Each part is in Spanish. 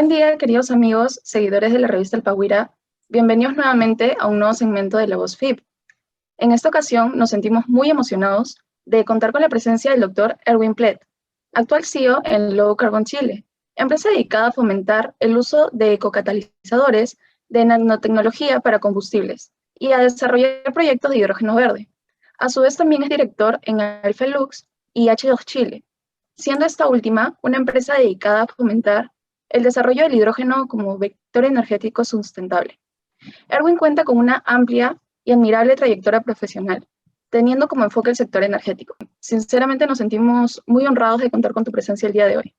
Buen día, queridos amigos, seguidores de la revista Alpagüira. Bienvenidos nuevamente a un nuevo segmento de La Voz FIP. En esta ocasión nos sentimos muy emocionados de contar con la presencia del Dr. Erwin Plett, actual CEO en Low Carbon Chile, empresa dedicada a fomentar el uso de ecocatalizadores de nanotecnología para combustibles y a desarrollar proyectos de hidrógeno verde. A su vez también es director en Alfa Lux y H2 Chile, siendo esta última una empresa dedicada a fomentar el desarrollo del hidrógeno como vector energético sustentable. Erwin cuenta con una amplia y admirable trayectoria profesional, teniendo como enfoque el sector energético. Sinceramente nos sentimos muy honrados de contar con tu presencia el día de hoy.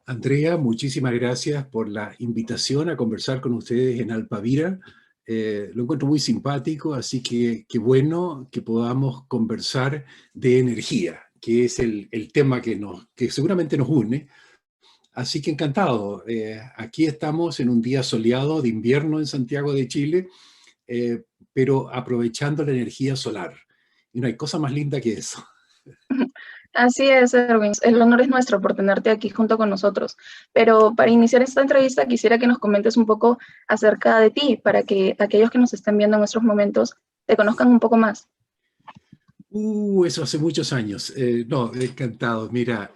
Andrea, muchísimas gracias por la invitación a conversar con ustedes en Alpavira. Lo encuentro muy simpático, así que qué bueno que podamos conversar de energía, que es el tema que seguramente nos une. Así que encantado. Aquí estamos en un día soleado de invierno en Santiago de Chile, pero aprovechando la energía solar. Y no hay cosa más linda que eso. Así es, Erwin. El honor es nuestro por tenerte aquí junto con nosotros. Pero para iniciar esta entrevista quisiera que nos comentes un poco acerca de ti, para que aquellos que nos están viendo en estos momentos te conozcan un poco más. Eso hace muchos años. No, encantado. Mira,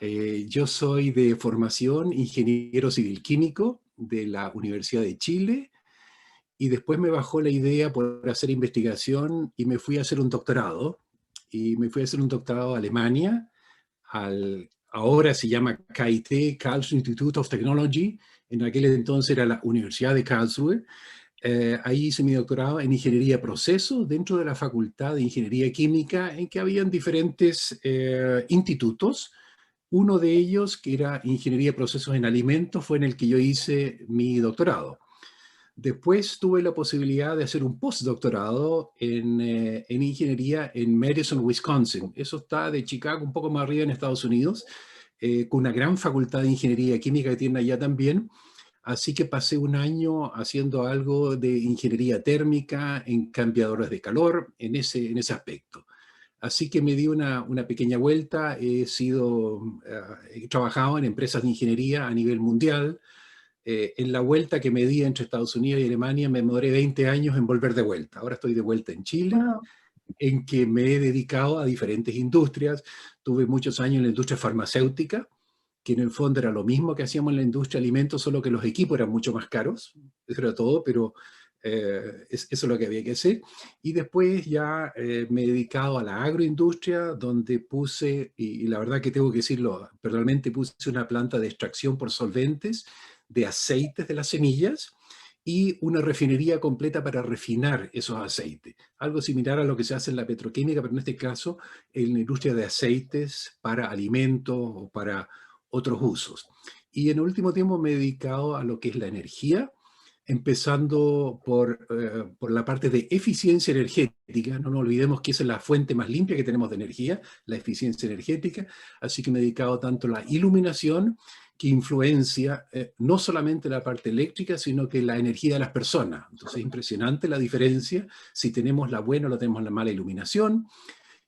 yo soy de formación ingeniero civil químico de la Universidad de Chile y después me bajó la idea por hacer investigación y me fui a hacer un doctorado. Y me fui a hacer un doctorado a Alemania, ahora se llama KIT, Karlsruhe Institute of Technology, en aquel entonces era la Universidad de Karlsruhe. Ahí hice mi doctorado en Ingeniería de Procesos dentro de la Facultad de Ingeniería Química, en que habían diferentes institutos. Uno de ellos, que era Ingeniería de Procesos en Alimentos, fue en el que yo hice mi doctorado. Después tuve la posibilidad de hacer un postdoctorado en ingeniería en Madison, Wisconsin. Eso está de Chicago, un poco más arriba en Estados Unidos, con una gran facultad de ingeniería química que tienen allá también. Así que pasé un año haciendo algo de ingeniería térmica en cambiadores de calor, en ese aspecto. Así que me di una pequeña vuelta, he trabajado en empresas de ingeniería a nivel mundial. En la vuelta que me di entre Estados Unidos y Alemania me demoré 20 años en volver de vuelta. Ahora estoy de vuelta en Chile, Wow. en que me he dedicado a diferentes industrias. Tuve muchos años en la industria farmacéutica, que en el fondo era lo mismo que hacíamos en la industria de alimentos, solo que los equipos eran mucho más caros. Eso era todo, pero eso es lo que había que hacer. Y después ya me he dedicado a la agroindustria, donde puse, y la verdad que tengo que decirlo, personalmente puse una planta de extracción por solventes de aceites de las semillas y una refinería completa para refinar esos aceites. Algo similar a lo que se hace en la petroquímica, pero en este caso en la industria de aceites para alimentos o para otros usos. Y en el último tiempo me he dedicado a lo que es la energía, empezando por la parte de eficiencia energética. No nos olvidemos que esa es la fuente más limpia que tenemos de energía, la eficiencia energética. Así que me he dedicado tanto a la iluminación, que influencia no solamente la parte eléctrica, sino que la energía de las personas. Entonces es impresionante la diferencia si tenemos la buena o la tenemos la mala iluminación.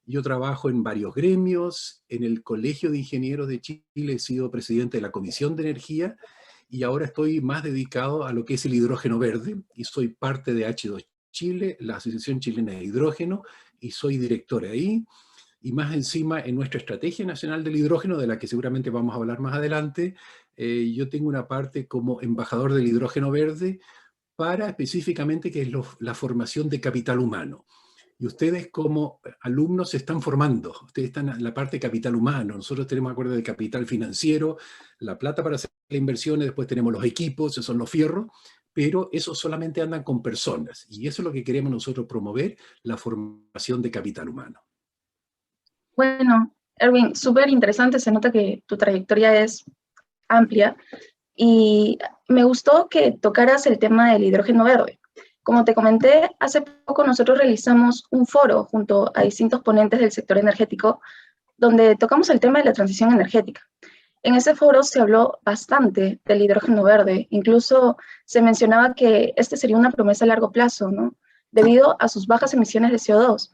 Yo trabajo en varios gremios, en el Colegio de Ingenieros de Chile he sido presidente de la Comisión de Energía y ahora estoy más dedicado a lo que es el hidrógeno verde y soy parte de H2 Chile, la Asociación Chilena de Hidrógeno, y soy director ahí. Y más encima, en nuestra Estrategia Nacional del Hidrógeno, de la que seguramente vamos a hablar más adelante, yo tengo una parte como embajador del hidrógeno verde para específicamente que es la formación de capital humano. Y ustedes como alumnos se están formando, ustedes están en la parte de capital humano, nosotros tenemos acuerdo de capital financiero, la plata para hacer las inversiones, después tenemos los equipos, esos son los fierros, pero esos solamente andan con personas, y eso es lo que queremos nosotros promover, la formación de capital humano. Bueno, Erwin, súper interesante. Se nota que tu trayectoria es amplia y me gustó que tocaras el tema del hidrógeno verde. Como te comenté, hace poco nosotros realizamos un foro junto a distintos ponentes del sector energético donde tocamos el tema de la transición energética. En ese foro se habló bastante del hidrógeno verde, incluso se mencionaba que este sería una promesa a largo plazo, ¿no? Debido a sus bajas emisiones de CO2.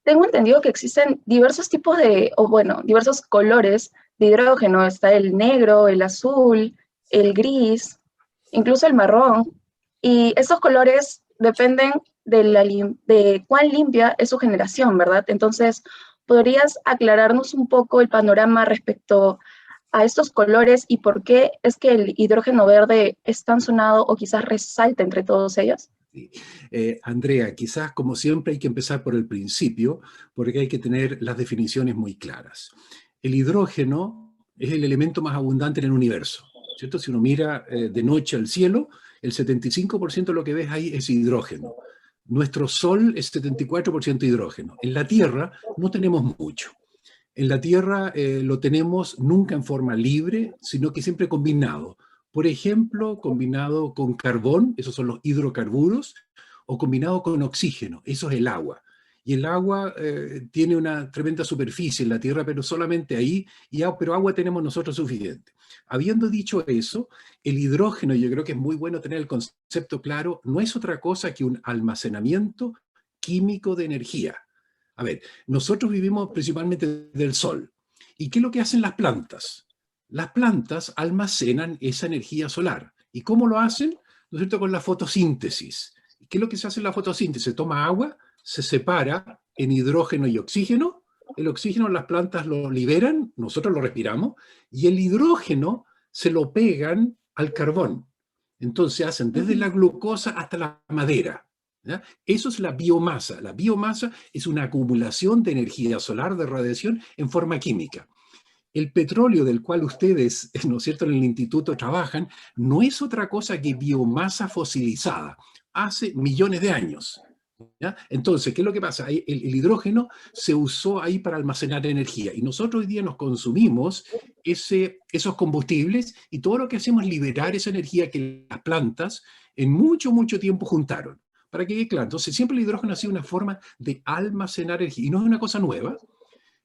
Tengo entendido que existen diversos tipos diversos colores de hidrógeno. Está el negro, el azul, el gris, incluso el marrón, y esos colores dependen de cuán limpia es su generación, ¿verdad? Entonces, ¿podrías aclararnos un poco el panorama respecto a estos colores y por qué es que el hidrógeno verde es tan sonado o quizás resalta entre todos ellos? Sí. Andrea, quizás como siempre hay que empezar por el principio, porque hay que tener las definiciones muy claras. El hidrógeno es el elemento más abundante en el universo, ¿cierto? Si uno mira de noche al cielo, el 75% de lo que ves ahí es hidrógeno. Nuestro Sol es 74% hidrógeno. En la Tierra no tenemos mucho. En la Tierra lo tenemos nunca en forma libre, sino que siempre combinado. Por ejemplo, combinado con carbón, esos son los hidrocarburos, o combinado con oxígeno, eso es el agua. Y el agua tiene una tremenda superficie en la Tierra, pero solamente ahí, pero agua tenemos nosotros suficiente. Habiendo dicho eso, el hidrógeno, yo creo que es muy bueno tener el concepto claro, no es otra cosa que un almacenamiento químico de energía. A ver, nosotros vivimos principalmente del sol. ¿Y qué es lo que hacen las plantas? Las plantas almacenan esa energía solar. ¿Y cómo lo hacen? ¿No es cierto? Con la fotosíntesis. ¿Qué es lo que se hace en la fotosíntesis? Se toma agua, se separa en hidrógeno y oxígeno. El oxígeno las plantas lo liberan, nosotros lo respiramos, y el hidrógeno se lo pegan al carbón. Entonces hacen desde la glucosa hasta la madera. ¿Ya? Eso es la biomasa. La biomasa es una acumulación de energía solar, de radiación, en forma química. El petróleo del cual ustedes, ¿no es cierto?, en el instituto trabajan, no es otra cosa que biomasa fosilizada, hace millones de años. ¿Ya? Entonces, ¿qué es lo que pasa? El hidrógeno se usó ahí para almacenar energía y nosotros hoy día nos consumimos esos combustibles y todo lo que hacemos es liberar esa energía que las plantas en mucho, mucho tiempo juntaron. Para que quede claro, entonces siempre el hidrógeno ha sido una forma de almacenar energía y no es una cosa nueva.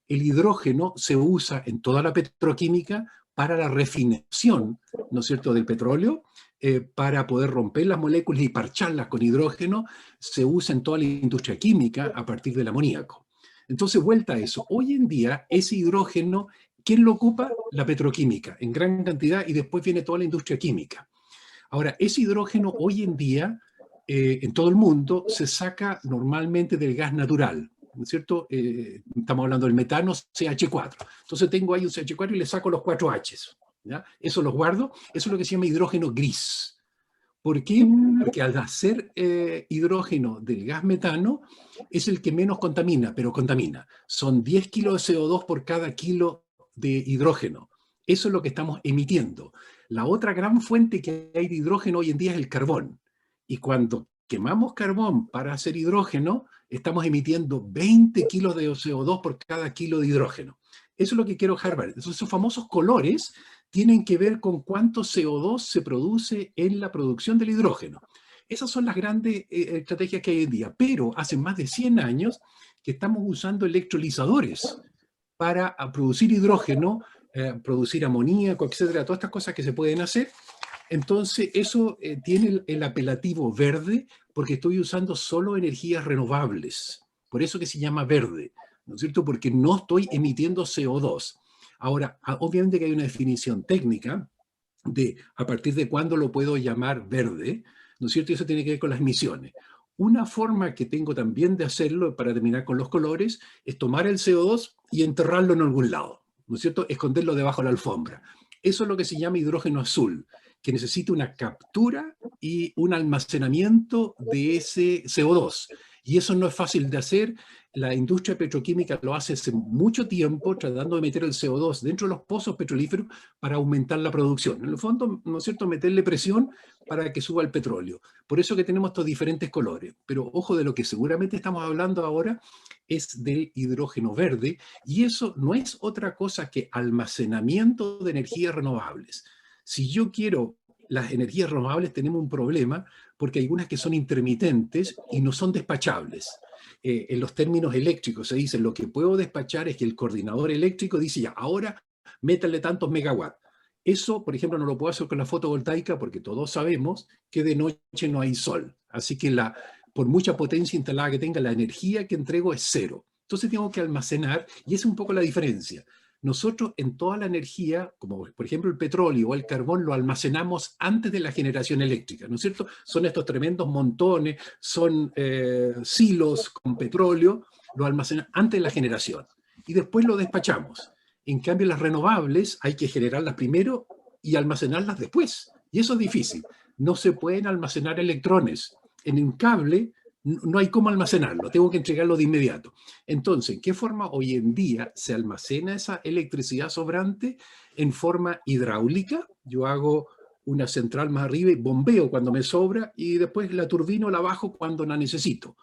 El hidrógeno se usa en toda la petroquímica para la refinación, ¿no es cierto?, del petróleo, para poder romper las moléculas y parcharlas con hidrógeno, se usa en toda la industria química a partir del amoníaco. Entonces, vuelta a eso, hoy en día ese hidrógeno, ¿quién lo ocupa? La petroquímica, en gran cantidad, y después viene toda la industria química. Ahora, ese hidrógeno hoy en día, en todo el mundo, se saca normalmente del gas natural, ¿no es cierto? Estamos hablando del metano CH4. Entonces tengo ahí un CH4 y le saco los 4 Hs. ¿Ya? Eso los guardo. Eso es lo que se llama hidrógeno gris. ¿Por qué? Porque al hacer hidrógeno del gas metano es el que menos contamina, pero contamina. Son 10 kilos de CO2 por cada kilo de hidrógeno. Eso es lo que estamos emitiendo. La otra gran fuente que hay de hidrógeno hoy en día es el carbón. Y cuando quemamos carbón para hacer hidrógeno, estamos emitiendo 20 kilos de CO2 por cada kilo de hidrógeno. Eso es lo que quiero dejar ver. Esos famosos colores tienen que ver con cuánto CO2 se produce en la producción del hidrógeno. Esas son las grandes estrategias que hay hoy en día. Pero hace más de 100 años que estamos usando electrolizadores para producir hidrógeno, producir amoníaco, etcétera, todas estas cosas que se pueden hacer. Entonces, eso tiene el apelativo verde porque estoy usando solo energías renovables. Por eso que se llama verde, ¿no es cierto? Porque no estoy emitiendo CO2. Ahora, obviamente que hay una definición técnica de a partir de cuándo lo puedo llamar verde, ¿no es cierto? Y eso tiene que ver con las emisiones. Una forma que tengo también de hacerlo, para terminar con los colores, es tomar el CO2 y enterrarlo en algún lado, ¿no es cierto? Esconderlo debajo de la alfombra. Eso es lo que se llama hidrógeno azul, que necesita una captura y un almacenamiento de ese CO2. Y eso no es fácil de hacer. La industria petroquímica lo hace hace mucho tiempo, tratando de meter el CO2 dentro de los pozos petrolíferos para aumentar la producción. En el fondo, ¿no es cierto?, meterle presión para que suba el petróleo. Por eso que tenemos estos diferentes colores. Pero ojo, de lo que seguramente estamos hablando ahora es del hidrógeno verde, y eso no es otra cosa que almacenamiento de energías renovables. Si yo quiero las energías renovables, tenemos un problema porque hay algunas que son intermitentes y no son despachables. En los términos eléctricos se dice, lo que puedo despachar es que el coordinador eléctrico dice, ya, ahora métanle tantos megawatts. Eso, por ejemplo, no lo puedo hacer con la fotovoltaica porque todos sabemos que de noche no hay sol. Así que por mucha potencia instalada que tenga, la energía que entrego es cero. Entonces tengo que almacenar, y esa es un poco la diferencia. Nosotros en toda la energía, como por ejemplo el petróleo o el carbón, lo almacenamos antes de la generación eléctrica, ¿no es cierto? Son estos tremendos montones, son silos con petróleo, lo almacenamos antes de la generación y después lo despachamos. En cambio, las renovables hay que generarlas primero y almacenarlas después. Y eso es difícil. No se pueden almacenar electrones. En un cable no hay cómo almacenarlo, tengo que entregarlo de inmediato. Entonces, ¿en qué forma hoy en día se almacena esa electricidad sobrante? En forma hidráulica. Yo hago una central más arriba y bombeo cuando me sobra y después la turbino la bajo cuando la necesito.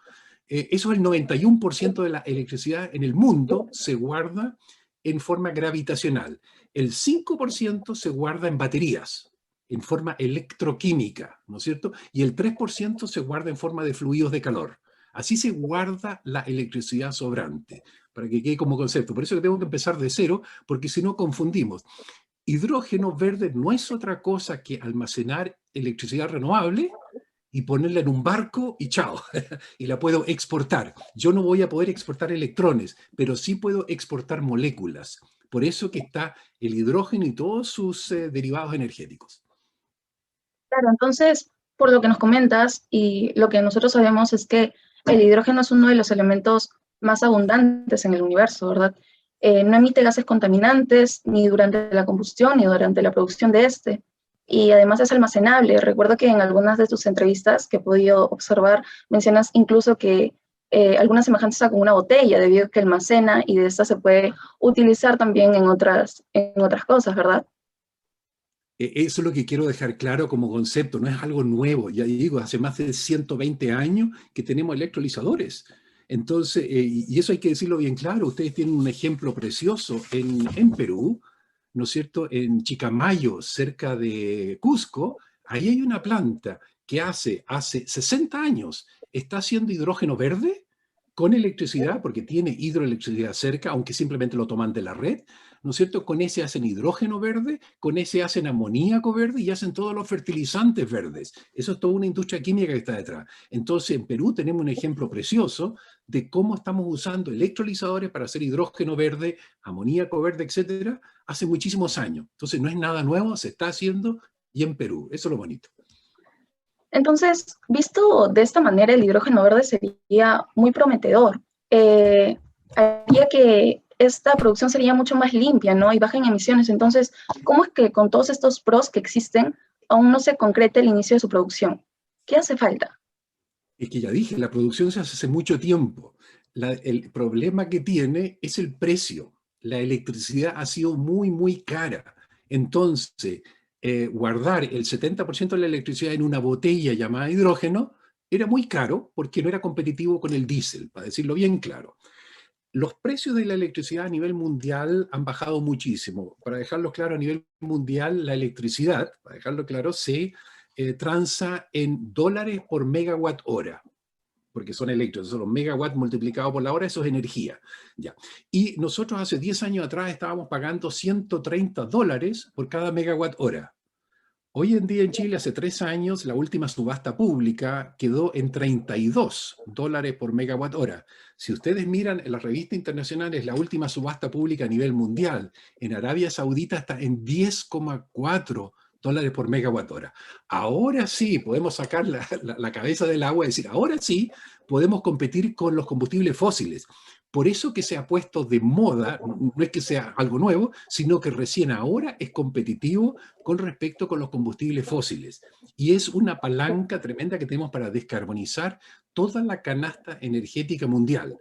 Eso es el 91% de la electricidad en el mundo se guarda en forma gravitacional. El 5% se guarda en baterías, en forma electroquímica, ¿no es cierto? Y el 3% se guarda en forma de fluidos de calor. Así se guarda la electricidad sobrante, para que quede como concepto. Por eso que tengo que empezar de cero, porque si no confundimos. Hidrógeno verde no es otra cosa que almacenar electricidad renovable y ponerla en un barco y chao, y la puedo exportar. Yo no voy a poder exportar electrones, pero sí puedo exportar moléculas. Por eso que está el hidrógeno y todos sus derivados energéticos. Claro, entonces, por lo que nos comentas y lo que nosotros sabemos es que el hidrógeno es uno de los elementos más abundantes en el universo, ¿verdad? No emite gases contaminantes ni durante la combustión ni durante la producción de este. Y además es almacenable. Recuerdo que en algunas de tus entrevistas que he podido observar mencionas incluso que algunas semejanzas a con una botella, debido a que almacena y de esta se puede utilizar también en otras cosas, ¿verdad? Eso es lo que quiero dejar claro como concepto, no es algo nuevo. Ya digo, hace más de 120 años que tenemos electrolizadores. Entonces, y eso hay que decirlo bien claro, ustedes tienen un ejemplo precioso en Perú, ¿no es cierto? En Chicamayo, cerca de Cusco, ahí hay una planta que hace 60 años está haciendo hidrógeno verde con electricidad, porque tiene hidroelectricidad cerca, aunque simplemente lo toman de la red, ¿no es cierto? Con ese hacen hidrógeno verde, con ese hacen amoníaco verde y hacen todos los fertilizantes verdes. Eso es toda una industria química que está detrás. Entonces, en Perú tenemos un ejemplo precioso de cómo estamos usando electrolizadores para hacer hidrógeno verde, amoníaco verde, etcétera, hace muchísimos años. Entonces, no es nada nuevo, se está haciendo y en Perú. Eso es lo bonito. Entonces, visto de esta manera, el hidrógeno verde sería muy prometedor. Haría que esta producción sería mucho más limpia, ¿no? Y baja en emisiones. Entonces, ¿cómo es que con todos estos pros que existen, aún no se concreta el inicio de su producción? ¿Qué hace falta? Es que ya dije, la producción se hace mucho tiempo. El problema que tiene es el precio. La electricidad ha sido muy, muy cara. Entonces, guardar el 70% de la electricidad en una botella llamada hidrógeno era muy caro porque no era competitivo con el diésel, para decirlo bien claro. Los precios de la electricidad a nivel mundial han bajado muchísimo. Para dejarlo claro, a nivel mundial, la electricidad, para dejarlo claro, se transa en dólares por megawatt hora, porque son electros, son los megawatts multiplicados por la hora, eso es energía. Ya. Y nosotros hace 10 años atrás estábamos pagando $130 por cada megawatt hora. Hoy en día en Chile, hace 3 años, la última subasta pública quedó en $32 por megawatt hora. Si ustedes miran en las revistas internacionales, la última subasta pública a nivel mundial, en Arabia Saudita está en $10,4 por megawatt hora. Ahora sí podemos sacar la cabeza del agua y decir, ahora sí podemos competir con los combustibles fósiles. Por eso que se ha puesto de moda, no es que sea algo nuevo, sino que recién ahora es competitivo con respecto con los combustibles fósiles. Y es una palanca tremenda que tenemos para descarbonizar toda la canasta energética mundial.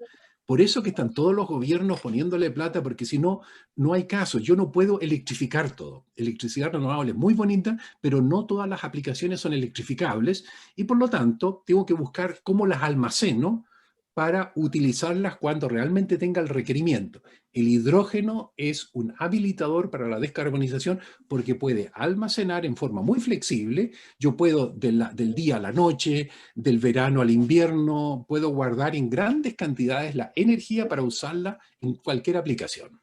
Por eso que están todos los gobiernos poniéndole plata, porque si no, no hay caso. Yo no puedo electrificar todo. Electricidad renovable es muy bonita, pero no todas las aplicaciones son electrificables y por lo tanto tengo que buscar cómo las almaceno para utilizarlas cuando realmente tenga el requerimiento. El hidrógeno es un habilitador para la descarbonización porque puede almacenar en forma muy flexible. Yo puedo del día a la noche, del verano al invierno, puedo guardar en grandes cantidades la energía para usarla en cualquier aplicación.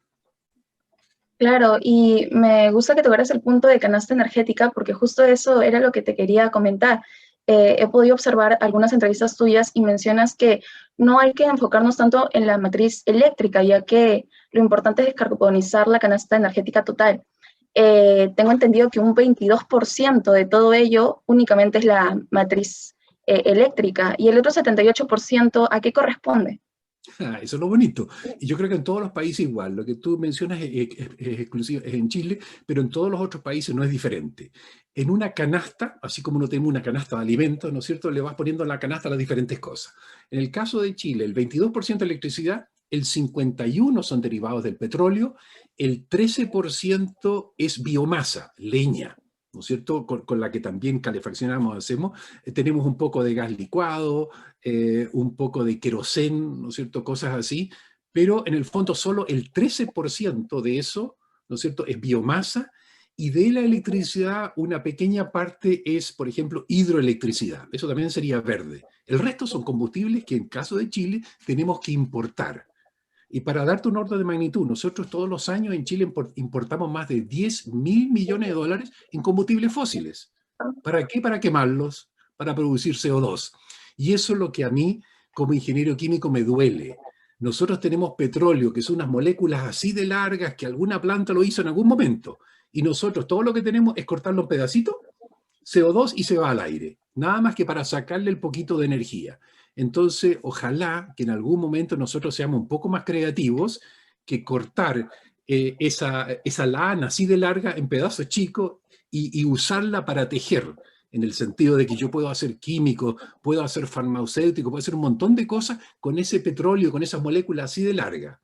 Claro, y me gusta que tocaras el punto de canasta energética, porque justo eso era lo que te quería comentar. he podido observar algunas entrevistas tuyas y mencionas que no hay que enfocarnos tanto en la matriz eléctrica, ya que lo importante es descarbonizar la canasta energética total. Tengo entendido que un 22% de todo ello únicamente es la matriz eléctrica, y el otro 78%, ¿a qué corresponde? Eso es lo bonito. Y yo creo que en todos los países igual. Lo que tú mencionas es exclusivo, es en Chile, pero en todos los otros países no es diferente. En una canasta, así como no tenemos una canasta de alimentos, ¿no es cierto?, le vas poniendo en la canasta las diferentes cosas. En el caso de Chile, el 22% de electricidad, el 51% son derivados del petróleo, el 13% es biomasa, leña, ¿no es cierto?, con la que también calefaccionamos, hacemos. Tenemos un poco de gas licuado, un poco de querosén, ¿no es cierto?, cosas así, pero en el fondo solo el 13% de eso, ¿no es cierto?, es biomasa, y de la electricidad una pequeña parte es, por ejemplo, hidroelectricidad. Eso también sería verde. El resto son combustibles que en caso de Chile tenemos que importar. Y para darte un orden de magnitud, nosotros todos los años en Chile importamos más de 10.000 millones de dólares en combustibles fósiles. ¿Para qué? Para quemarlos, para producir CO2. Y eso es lo que a mí, como ingeniero químico, me duele. Nosotros tenemos petróleo, que son unas moléculas así de largas que alguna planta lo hizo en algún momento. Y nosotros todo lo que tenemos es cortarlo en pedacitos, CO2, y se va al aire. Nada más que para sacarle el poquito de energía. Entonces, ojalá que en algún momento nosotros seamos un poco más creativos que cortar esa lana así de larga en pedazos chicos y usarla para tejer, en el sentido de que yo puedo hacer químico, puedo hacer farmacéutico, puedo hacer un montón de cosas con ese petróleo, con esas moléculas así de largas.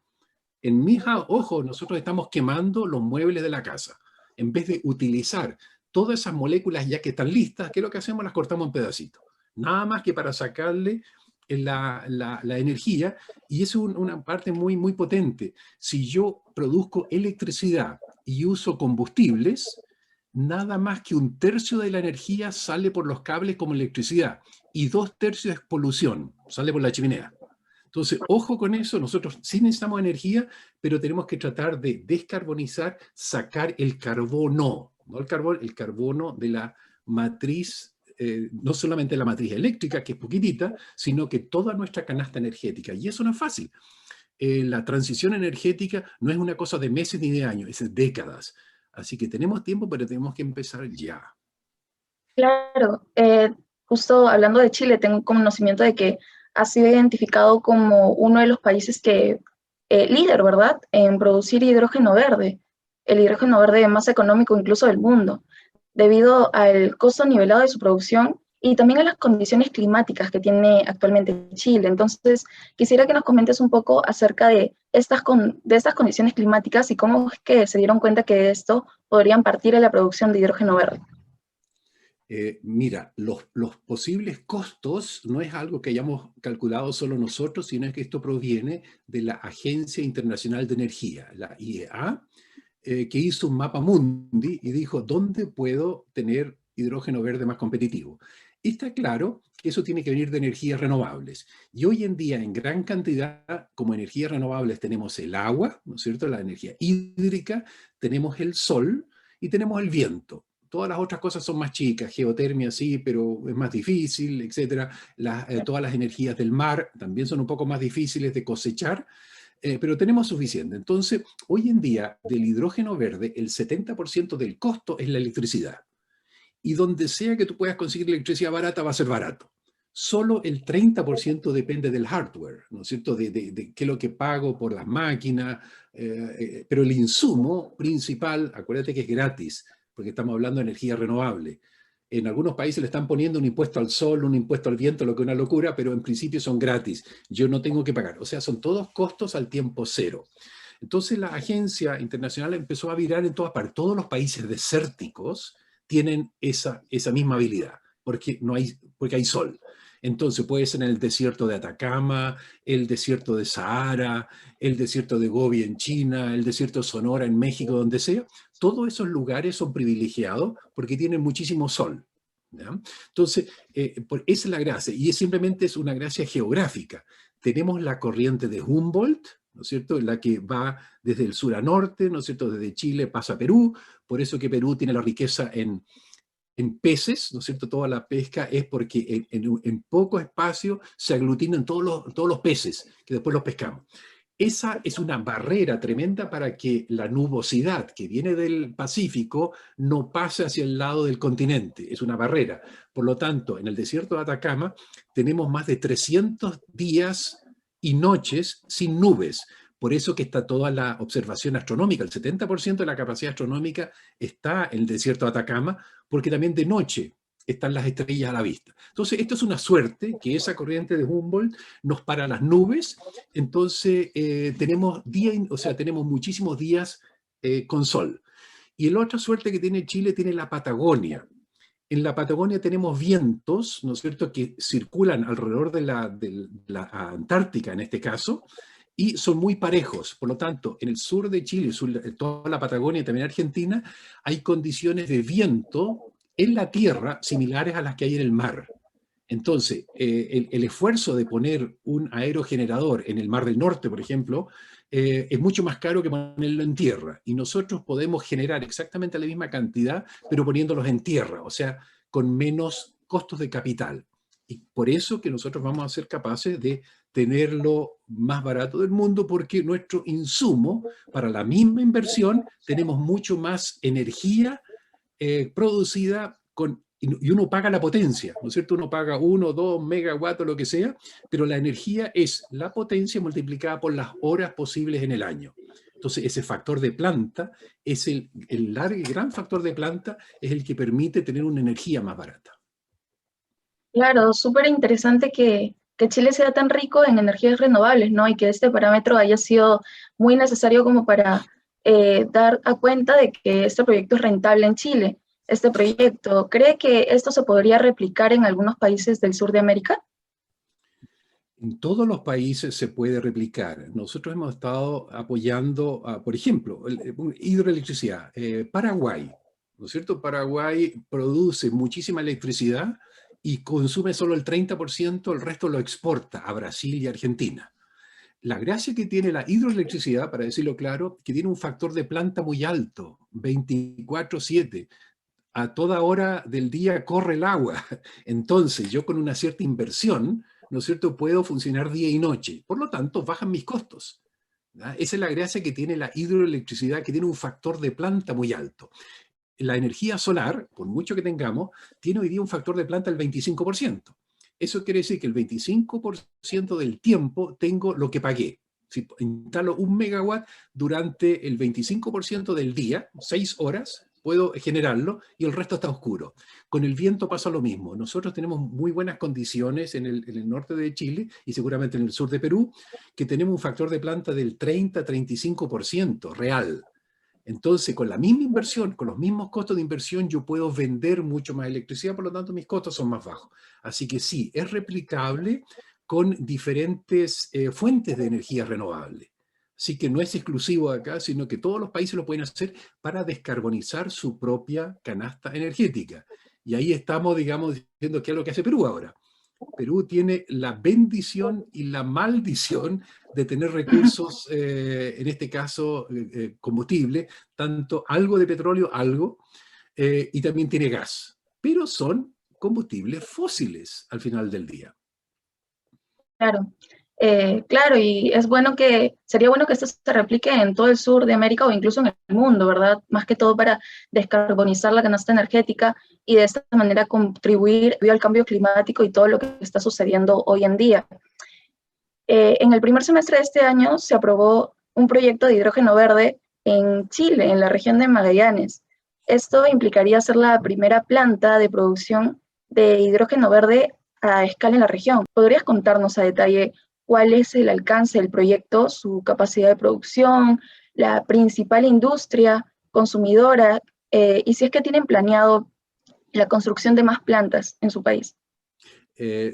En mis ojos, nosotros estamos quemando los muebles de la casa. En vez de utilizar todas esas moléculas ya que están listas, ¿qué es lo que hacemos? Las cortamos en pedacitos. Nada más que para sacarle la energía, y eso es una parte muy, muy potente. Si yo produzco electricidad y uso combustibles, nada más que un tercio de la energía sale por los cables como electricidad, y 2/3 es polución, sale por la chimenea. Entonces, ojo con eso, nosotros sí necesitamos energía, pero tenemos que tratar de descarbonizar, sacar el carbono, no el carbono de la matriz, no solamente la matriz eléctrica, que es poquitita, sino que toda nuestra canasta energética. Y eso no es fácil. La transición energética no es una cosa de meses ni de años, es de décadas. Así que tenemos tiempo, pero tenemos que empezar ya. Claro, justo hablando de Chile, tengo conocimiento de que ha sido identificado como uno de los países que, líder, ¿verdad?, en producir hidrógeno verde, el hidrógeno verde más económico incluso del mundo, debido al costo nivelado de su producción y también a las condiciones climáticas que tiene actualmente Chile. Entonces, quisiera que nos comentes un poco acerca de estas condiciones climáticas y cómo es que se dieron cuenta que de esto podrían partir a la producción de hidrógeno verde. Mira, los posibles costos no es algo que hayamos calculado solo nosotros, sino que esto proviene de la Agencia Internacional de Energía, la IEA, que hizo un mapa mundi y dijo, ¿dónde puedo tener hidrógeno verde más competitivo? Y está claro que eso tiene que venir de energías renovables. Y hoy en día, en gran cantidad, como energías renovables, tenemos el agua, ¿no es cierto?, la energía hídrica, tenemos el sol y tenemos el viento. Todas las otras cosas son más chicas, geotermia sí, pero es más difícil, etcétera. Todas las energías del mar también son un poco más difíciles de cosechar, pero tenemos suficiente. Entonces, hoy en día, del hidrógeno verde, el 70% del costo es la electricidad. Y donde sea que tú puedas conseguir electricidad barata, va a ser barato. Solo el 30% depende del hardware, ¿no es cierto?, de qué es lo que pago por las máquinas, pero el insumo principal, acuérdate que es gratis, porque estamos hablando de energía renovable. En algunos países le están poniendo un impuesto al sol, un impuesto al viento, lo que es una locura, pero en principio son gratis. Yo no tengo que pagar. O sea, son todos costos al tiempo cero. Entonces la agencia internacional empezó a virar en todas partes. Todos los países desérticos tienen esa misma habilidad, porque hay sol. Entonces puede ser en el desierto de Atacama, el desierto de Sahara, el desierto de Gobi en China, el desierto de Sonora en México, donde sea. Todos esos lugares son privilegiados porque tienen muchísimo sol, ¿ya? Entonces, esa es la gracia, y simplemente es una gracia geográfica. Tenemos la corriente de Humboldt, ¿no es cierto?, la que va desde el sur a norte, ¿no es cierto?, desde Chile pasa a Perú, por eso que Perú tiene la riqueza en en peces, ¿no es cierto? Toda la pesca es porque en poco espacio se aglutinan todos los peces, que después los pescamos. Esa es una barrera tremenda para que la nubosidad que viene del Pacífico no pase hacia el lado del continente. Es una barrera. Por lo tanto, en el desierto de Atacama tenemos más de 300 días y noches sin nubes. Por eso que está toda la observación astronómica. El 70% de la capacidad astronómica está en el desierto de Atacama, porque también de noche están las estrellas a la vista. Entonces, esto es una suerte que esa corriente de Humboldt nos para las nubes. Entonces, tenemos muchísimos días con sol. Y la otra suerte que tiene Chile tiene la Patagonia. En la Patagonia tenemos vientos, ¿no es cierto?, que circulan alrededor de la Antártica, en este caso, y son muy parejos. Por lo tanto, en el sur de Chile, toda la Patagonia y también Argentina, hay condiciones de viento en la tierra similares a las que hay en el mar. Entonces, el esfuerzo de poner un aerogenerador en el Mar del Norte, por ejemplo, es mucho más caro que ponerlo en tierra. Y nosotros podemos generar exactamente la misma cantidad, pero poniéndolos en tierra, o sea, con menos costos de capital. Y por eso que nosotros vamos a ser capaces de tenerlo más barato del mundo, porque nuestro insumo, para la misma inversión, tenemos mucho más energía producida y uno paga la potencia, ¿no es cierto? Uno paga 1, 2 megawatts o lo que sea, pero la energía es la potencia multiplicada por las horas posibles en el año. Entonces, ese factor de planta, es el gran factor de planta es el que permite tener una energía más barata. Claro, súper interesante que Chile sea tan rico en energías renovables, ¿no? Y que este parámetro haya sido muy necesario como para dar a cuenta de que este proyecto es rentable en Chile. Este proyecto, ¿cree que esto se podría replicar en algunos países del sur de América? En todos los países se puede replicar. Nosotros hemos estado apoyando, por ejemplo, hidroelectricidad. Paraguay, ¿no es cierto? Paraguay produce muchísima electricidad y consume solo el 30%, el resto lo exporta a Brasil y Argentina. La gracia que tiene la hidroelectricidad, para decirlo claro, que tiene un factor de planta muy alto, 24/7. A toda hora del día corre el agua. Entonces, yo con una cierta inversión, ¿no es cierto?, puedo funcionar día y noche. Por lo tanto, bajan mis costos. ¿Ya? Esa es la gracia que tiene la hidroelectricidad, que tiene un factor de planta muy alto. La energía solar, por mucho que tengamos, tiene hoy día un factor de planta del 25%. Eso quiere decir que el 25% del tiempo tengo lo que pagué. Si instalo 1 megawatt durante el 25% del día, 6 horas, puedo generarlo y el resto está oscuro. Con el viento pasa lo mismo. Nosotros tenemos muy buenas condiciones en el norte de Chile y seguramente en el sur de Perú, que tenemos un factor de planta del 30-35% real. Entonces, con la misma inversión, con los mismos costos de inversión, yo puedo vender mucho más electricidad, por lo tanto mis costos son más bajos. Así que sí, es replicable con diferentes fuentes de energía renovable. Así que no es exclusivo de acá, sino que todos los países lo pueden hacer para descarbonizar su propia canasta energética. Y ahí estamos, digamos, diciendo qué es lo que hace Perú ahora. Perú tiene la bendición y la maldición de tener recursos, en este caso combustible, tanto algo de petróleo, y también tiene gas, pero son combustibles fósiles al final del día. Claro, claro, y sería bueno que esto se replique en todo el sur de América o incluso en el mundo, ¿verdad? Más que todo para descarbonizar la canasta energética y de esta manera contribuir al cambio climático y todo lo que está sucediendo hoy en día. En el primer semestre de este año se aprobó un proyecto de hidrógeno verde en Chile, en la región de Magallanes. Esto implicaría ser la primera planta de producción de hidrógeno verde a escala en la región. ¿Podrías contarnos a detalle cuál es el alcance del proyecto, su capacidad de producción, la principal industria consumidora y si es que tienen planeado la construcción de más plantas en su país?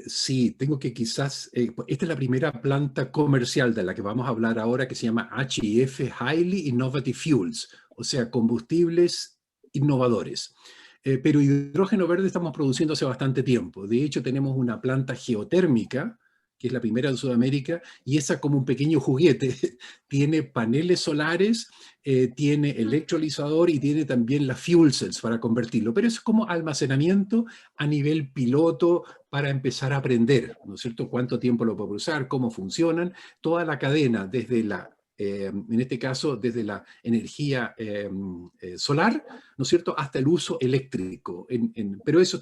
Sí, tengo que quizás, esta es la primera planta comercial de la que vamos a hablar ahora, que se llama HIF, Highly Innovative Fuels, o sea, combustibles innovadores. Pero hidrógeno verde estamos produciendo hace bastante tiempo. De hecho, tenemos una planta geotérmica que es la primera en Sudamérica, y esa como un pequeño juguete, tiene paneles solares, tiene electrolizador y tiene también las fuel cells para convertirlo, pero es como almacenamiento a nivel piloto para empezar a aprender, ¿no es cierto? Cuánto tiempo lo puedo usar, cómo funcionan, toda la cadena, desde la en este caso desde la energía solar, ¿no es cierto?, hasta el uso eléctrico. Pero eso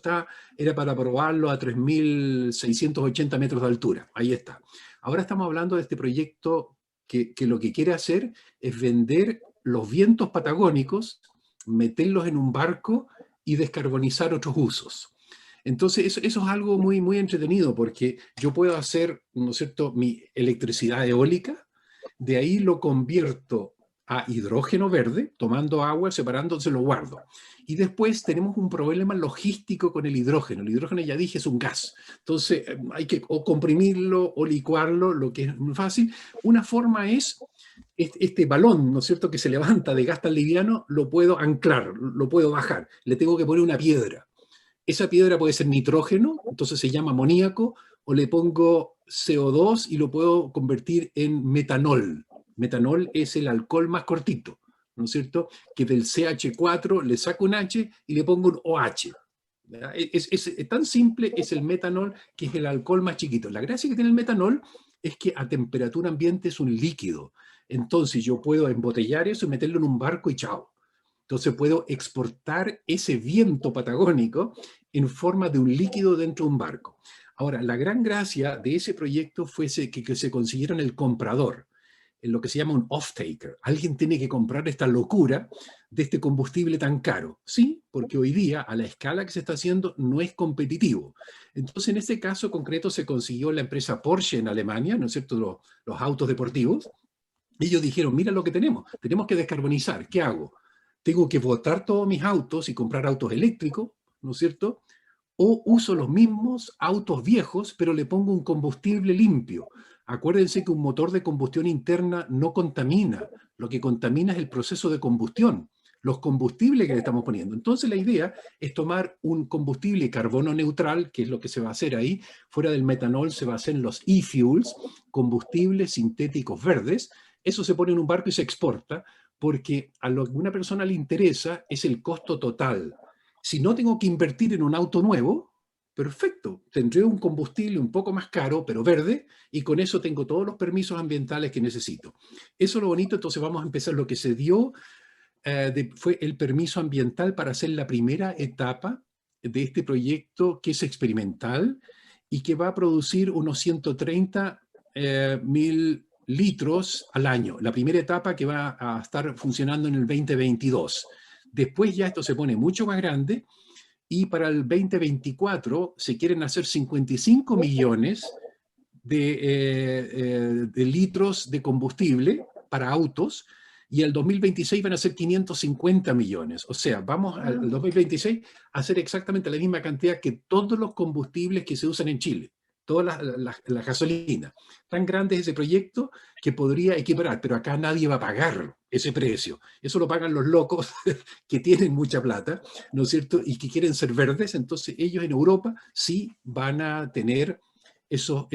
era para probarlo a 3.680 metros de altura. Ahí está. Ahora estamos hablando de este proyecto que lo que quiere hacer es vender los vientos patagónicos, meterlos en un barco y descarbonizar otros usos. Entonces, eso es algo muy, muy entretenido, porque yo puedo hacer, ¿no es cierto?, mi electricidad eólica, de ahí lo convierto a hidrógeno verde, tomando agua, separándose, lo guardo. Y después tenemos un problema logístico con el hidrógeno. El hidrógeno, ya dije, es un gas. Entonces hay que o comprimirlo o licuarlo, lo que es muy fácil. Una forma es este balón, ¿no es cierto?, que se levanta de gas tan liviano, lo puedo anclar, lo puedo bajar. Le tengo que poner una piedra. Esa piedra puede ser nitrógeno, entonces se llama amoníaco, o le pongo CO2 y lo puedo convertir en metanol. Metanol es el alcohol más cortito, ¿no es cierto? Que del CH4 le saco un H y le pongo un OH. Es tan simple, es el metanol, que es el alcohol más chiquito. La gracia que tiene el metanol es que a temperatura ambiente es un líquido. Entonces yo puedo embotellar eso y meterlo en un barco y chao. Entonces puedo exportar ese viento patagónico en forma de un líquido dentro de un barco. Ahora, la gran gracia de ese proyecto fue que se consiguieron el comprador, en lo que se llama un off-taker. Alguien tiene que comprar esta locura de este combustible tan caro. Sí, porque hoy día, a la escala que se está haciendo, no es competitivo. Entonces, en este caso concreto, se consiguió la empresa Porsche en Alemania, ¿no es cierto?, los autos deportivos. Ellos dijeron, mira lo que tenemos que descarbonizar. ¿Qué hago? Tengo que botar todos mis autos y comprar autos eléctricos, ¿no es cierto? O uso los mismos autos viejos, pero le pongo un combustible limpio. Acuérdense que un motor de combustión interna no contamina. Lo que contamina es el proceso de combustión, los combustibles que le estamos poniendo. Entonces la idea es tomar un combustible carbono neutral, que es lo que se va a hacer ahí. Fuera del metanol se va a hacer en los e-fuels, combustibles sintéticos verdes. Eso se pone en un barco y se exporta, porque a lo que a una persona le interesa es el costo total. Si no tengo que invertir en un auto nuevo, perfecto, tendré un combustible un poco más caro, pero verde, y con eso tengo todos los permisos ambientales que necesito. Eso es lo bonito. Entonces vamos a empezar. Lo que se dio fue el permiso ambiental para hacer la primera etapa de este proyecto, que es experimental y que va a producir unos 130.000 litros al año. La primera etapa, que va a estar funcionando en el 2022. Después ya esto se pone mucho más grande, y para el 2024 se quieren hacer 55 millones de litros de combustible para autos, y el 2026 van a ser 550 millones. O sea, vamos al 2026 a hacer exactamente la misma cantidad que todos los combustibles que se usan en Chile, toda la gasolina. Tan grande es ese proyecto que podría equiparar, pero acá nadie va a pagar ese precio. Eso lo pagan los locos que tienen mucha plata, ¿no es cierto?, y que quieren ser verdes. Entonces ellos en Europa sí van a tener esos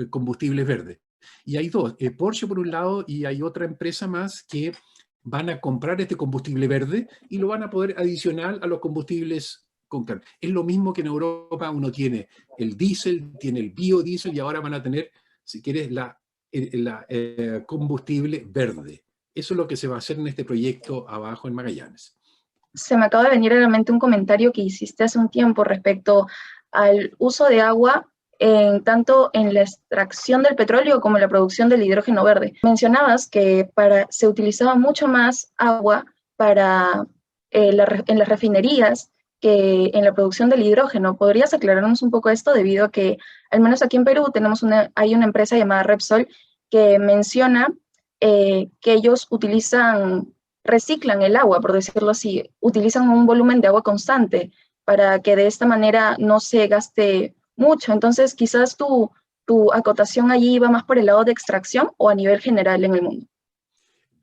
combustibles verdes. Y hay dos, Porsche por un lado, y hay otra empresa más que van a comprar este combustible verde y lo van a poder adicionar a los combustibles con carne. Es lo mismo que en Europa uno tiene el diésel, tiene el biodiesel, y ahora van a tener, si quieres, combustible verde. Eso es lo que se va a hacer en este proyecto abajo en Magallanes. Se me acaba de venir a la mente un comentario que hiciste hace un tiempo respecto al uso de agua tanto en la extracción del petróleo como en la producción del hidrógeno verde. Mencionabas que se utilizaba mucho más agua en las refinerías que en la producción del hidrógeno. ¿Podrías aclararnos un poco esto, debido a que, al menos aquí en Perú, hay una empresa llamada Repsol que menciona que ellos reciclan el agua, por decirlo así, utilizan un volumen de agua constante para que de esta manera no se gaste mucho? Entonces, quizás tu acotación allí va más por el lado de extracción, o a nivel general en el mundo.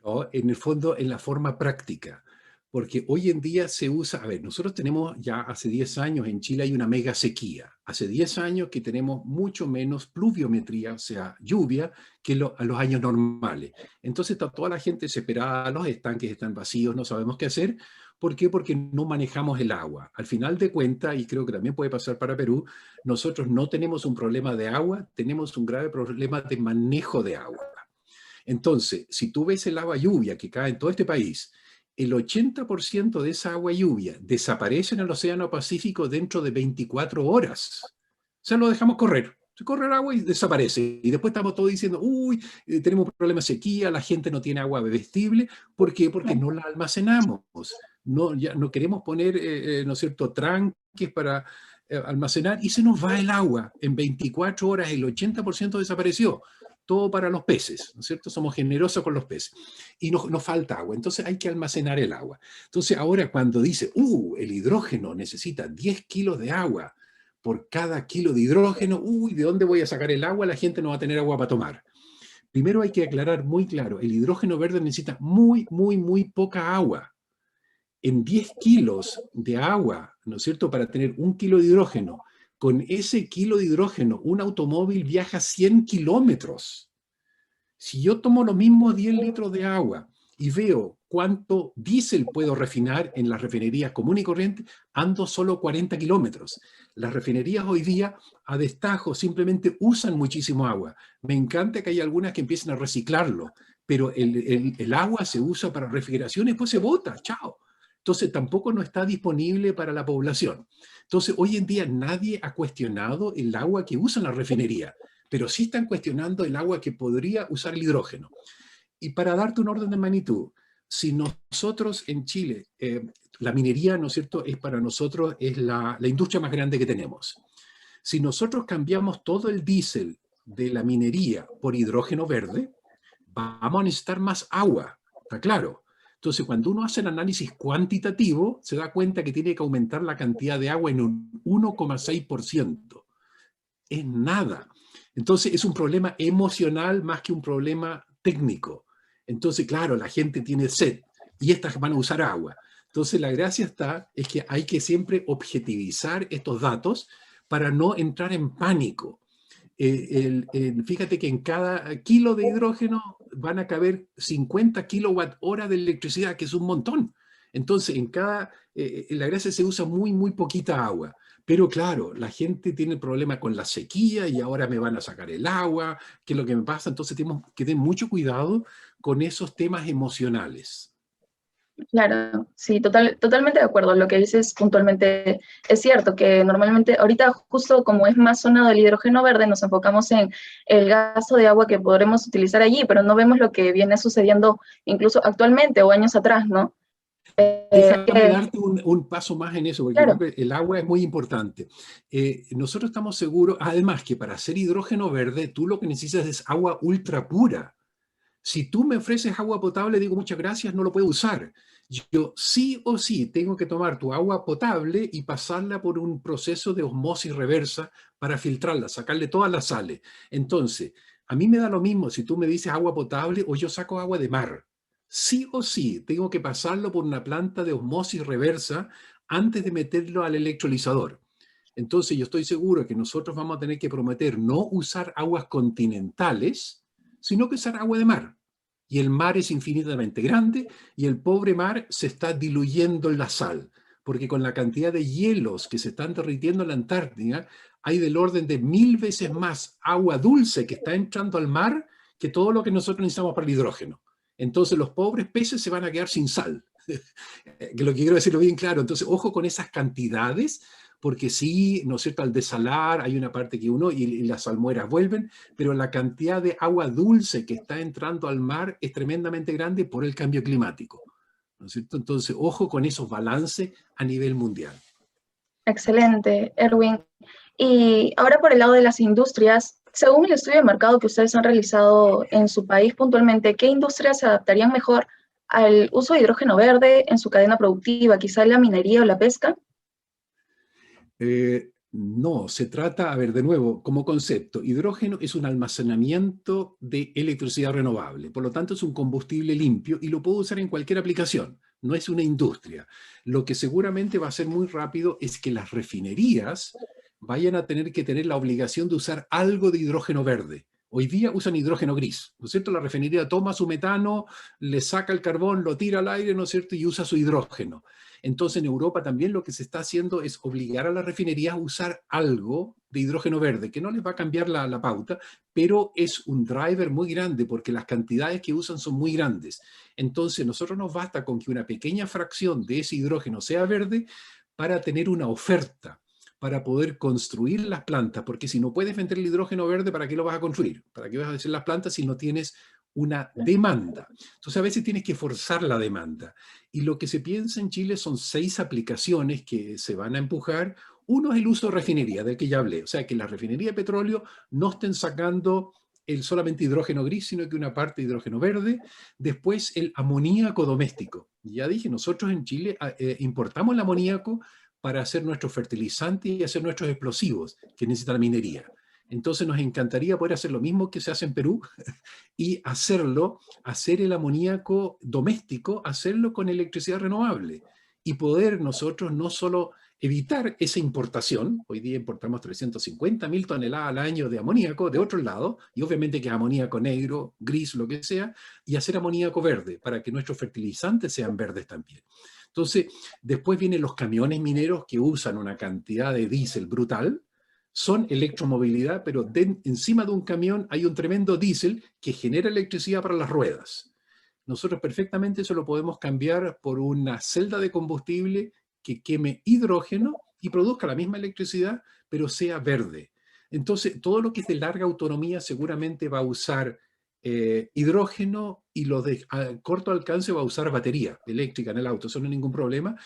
No, en el fondo, en la forma práctica, Porque hoy en día se usa, a ver, nosotros tenemos ya hace 10 años en Chile hay una mega sequía. Hace 10 años que tenemos mucho menos pluviometría, o sea, lluvia, que a los años normales. Entonces está toda la gente desesperada, los estanques están vacíos, no sabemos qué hacer. ¿Por qué? Porque no manejamos el agua. Al final de cuentas, y creo que también puede pasar para Perú, nosotros no tenemos un problema de agua, tenemos un grave problema de manejo de agua. Entonces, si tú ves el agua lluvia que cae en todo este país, el 80% de esa agua lluvia desaparece en el Océano Pacífico dentro de 24 horas. O sea, lo dejamos correr. Se corre el agua y desaparece. Y después estamos todos diciendo, uy, tenemos un problema de sequía, la gente no tiene agua bebestible. ¿Por qué? Porque no la almacenamos. No, ya no queremos poner, ¿no es cierto?, tranques para almacenar y se nos va el agua. En 24 horas el 80% desapareció. Todo para los peces, ¿no es cierto? Somos generosos con los peces. Y nos falta agua, entonces hay que almacenar el agua. Entonces ahora cuando dice, el hidrógeno necesita 10 kilos de agua por cada kilo de hidrógeno, ¿de dónde voy a sacar el agua? La gente no va a tener agua para tomar. Primero hay que aclarar muy claro, el hidrógeno verde necesita muy, muy, muy poca agua. En 10 kilos de agua, ¿no es cierto?, para tener 1 kilo de hidrógeno, con ese kilo de hidrógeno, un automóvil viaja 100 kilómetros. Si yo tomo los mismos 10 litros de agua y veo cuánto diésel puedo refinar en las refinerías común y corriente, ando solo 40 kilómetros. Las refinerías hoy día, a destajo, simplemente usan muchísimo agua. Me encanta que hay algunas que empiecen a reciclarlo, pero el agua se usa para refrigeración y después se bota, chao. Entonces tampoco no está disponible para la población. Entonces hoy en día nadie ha cuestionado el agua que usan las refinerías, pero sí están cuestionando el agua que podría usar el hidrógeno. Y para darte un orden de magnitud, si nosotros en Chile, la minería, ¿no es cierto?, es para nosotros es la industria más grande que tenemos. Si nosotros cambiamos todo el diésel de la minería por hidrógeno verde, vamos a necesitar más agua, ¿está claro? Entonces, cuando uno hace el análisis cuantitativo, se da cuenta que tiene que aumentar la cantidad de agua en un 1,6%. Es nada. Entonces, es un problema emocional más que un problema técnico. Entonces, claro, la gente tiene sed y estas van a usar agua. Entonces, la gracia es que hay que siempre objetivizar estos datos para no entrar en pánico. Fíjate que en cada kilo de hidrógeno van a caber 50 kilowatt-hora de electricidad, que es un montón. Entonces, en la gracia se usa muy, muy poquita agua. Pero claro, la gente tiene el problema con la sequía y ahora me van a sacar el agua, ¿qué es lo que me pasa? Entonces tenemos que tener mucho cuidado con esos temas emocionales. Claro, sí, totalmente de acuerdo. Lo que dices puntualmente es cierto, que normalmente ahorita justo como es más sonado el hidrógeno verde, nos enfocamos en el gasto de agua que podremos utilizar allí, pero no vemos lo que viene sucediendo incluso actualmente o años atrás, ¿no? Déjame darte un paso más en eso, porque claro. creo que el agua es muy importante. Nosotros estamos seguros, además, que para hacer hidrógeno verde, tú lo que necesitas es agua ultra pura. Si tú me ofreces agua potable, digo muchas gracias, no lo puedo usar. Yo sí o sí tengo que tomar tu agua potable y pasarla por un proceso de osmosis reversa para filtrarla, sacarle todas las sales. Entonces, a mí me da lo mismo si tú me dices agua potable o yo saco agua de mar. Sí o sí tengo que pasarlo por una planta de osmosis reversa antes de meterlo al electrolizador. Entonces, yo estoy seguro que nosotros vamos a tener que prometer no usar aguas continentales, sino que usar agua de mar. Y el mar es infinitamente grande y el pobre mar se está diluyendo en la sal, porque con la cantidad de hielos que se están derritiendo en la Antártida, hay del orden de 1000 veces más agua dulce que está entrando al mar que todo lo que nosotros necesitamos para el hidrógeno. Entonces los pobres peces se van a quedar sin sal. Que lo que quiero decirlo bien claro. Entonces, ojo con esas cantidades, porque sí, ¿no es cierto?, al desalar hay una parte que y las salmueras vuelven, pero la cantidad de agua dulce que está entrando al mar es tremendamente grande por el cambio climático, ¿no es cierto? Entonces, ojo con esos balances a nivel mundial. Excelente, Erwin. Y ahora por el lado de las industrias, según el estudio de mercado que ustedes han realizado en su país puntualmente, ¿qué industrias se adaptarían mejor al uso de hidrógeno verde en su cadena productiva? ¿Quizá la minería o la pesca? No, se trata, a ver, de nuevo, como concepto, hidrógeno es un almacenamiento de electricidad renovable, por lo tanto es un combustible limpio y lo puedo usar en cualquier aplicación. no es una industria. Lo que seguramente va a ser muy rápido es que las refinerías vayan a tener que tener la obligación de usar algo de hidrógeno verde. Hoy día usan hidrógeno gris, ¿no es cierto? La refinería toma su metano, le saca el carbón, lo tira al aire, ¿no es cierto? Y usa su hidrógeno. Entonces en Europa también lo que se está haciendo es obligar a las refinerías a usar algo de hidrógeno verde, que no les va a cambiar la pauta, pero es un driver muy grande porque las cantidades que usan son muy grandes. Entonces nosotros nos basta con que una pequeña fracción de ese hidrógeno sea verde para tener una oferta, para poder construir las plantas, porque si no puedes vender el hidrógeno verde, ¿para qué lo vas a construir? ¿Para qué vas a hacer las plantas si no tienes una demanda? Entonces a veces tienes que forzar la demanda. Y lo que se piensa en Chile son 6 aplicaciones que se van a empujar. Uno es el uso de refinería, del que ya hablé. O sea, que la refinería de petróleo no estén sacando el solamente hidrógeno gris, sino que una parte de hidrógeno verde. Después el amoníaco doméstico. Ya dije, nosotros en Chile importamos el amoníaco para hacer nuestros fertilizantes y hacer nuestros explosivos que necesita la minería. Entonces nos encantaría poder hacer lo mismo que se hace en Perú y hacer el amoníaco doméstico, hacerlo con electricidad renovable y poder nosotros no solo evitar esa importación, hoy día importamos 350.000 toneladas al año de amoníaco de otro lado, y obviamente que es amoníaco negro, gris, lo que sea, y hacer amoníaco verde para que nuestros fertilizantes sean verdes también. Entonces, después vienen los camiones mineros que usan una cantidad de diésel brutal, son electromovilidad, pero encima de un camión hay un tremendo diésel que genera electricidad para las ruedas. Nosotros perfectamente eso lo podemos cambiar por una celda de combustible que queme hidrógeno y produzca la misma electricidad, pero sea verde. Entonces, todo lo que es de larga autonomía seguramente va a usar hidrógeno, y lo de corto alcance va a usar batería eléctrica en el auto, eso no hay ningún problema.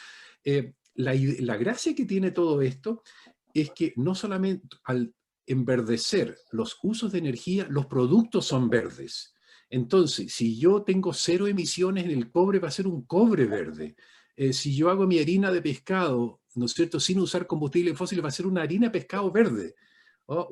La gracia que tiene todo esto es que no solamente al enverdecer los usos de energía, los productos son verdes. Entonces, si yo tengo 0 emisiones en el cobre, va a ser un cobre verde. Si yo hago mi harina de pescado, ¿no es cierto?, sin usar combustible fósil, va a ser una harina de pescado verde.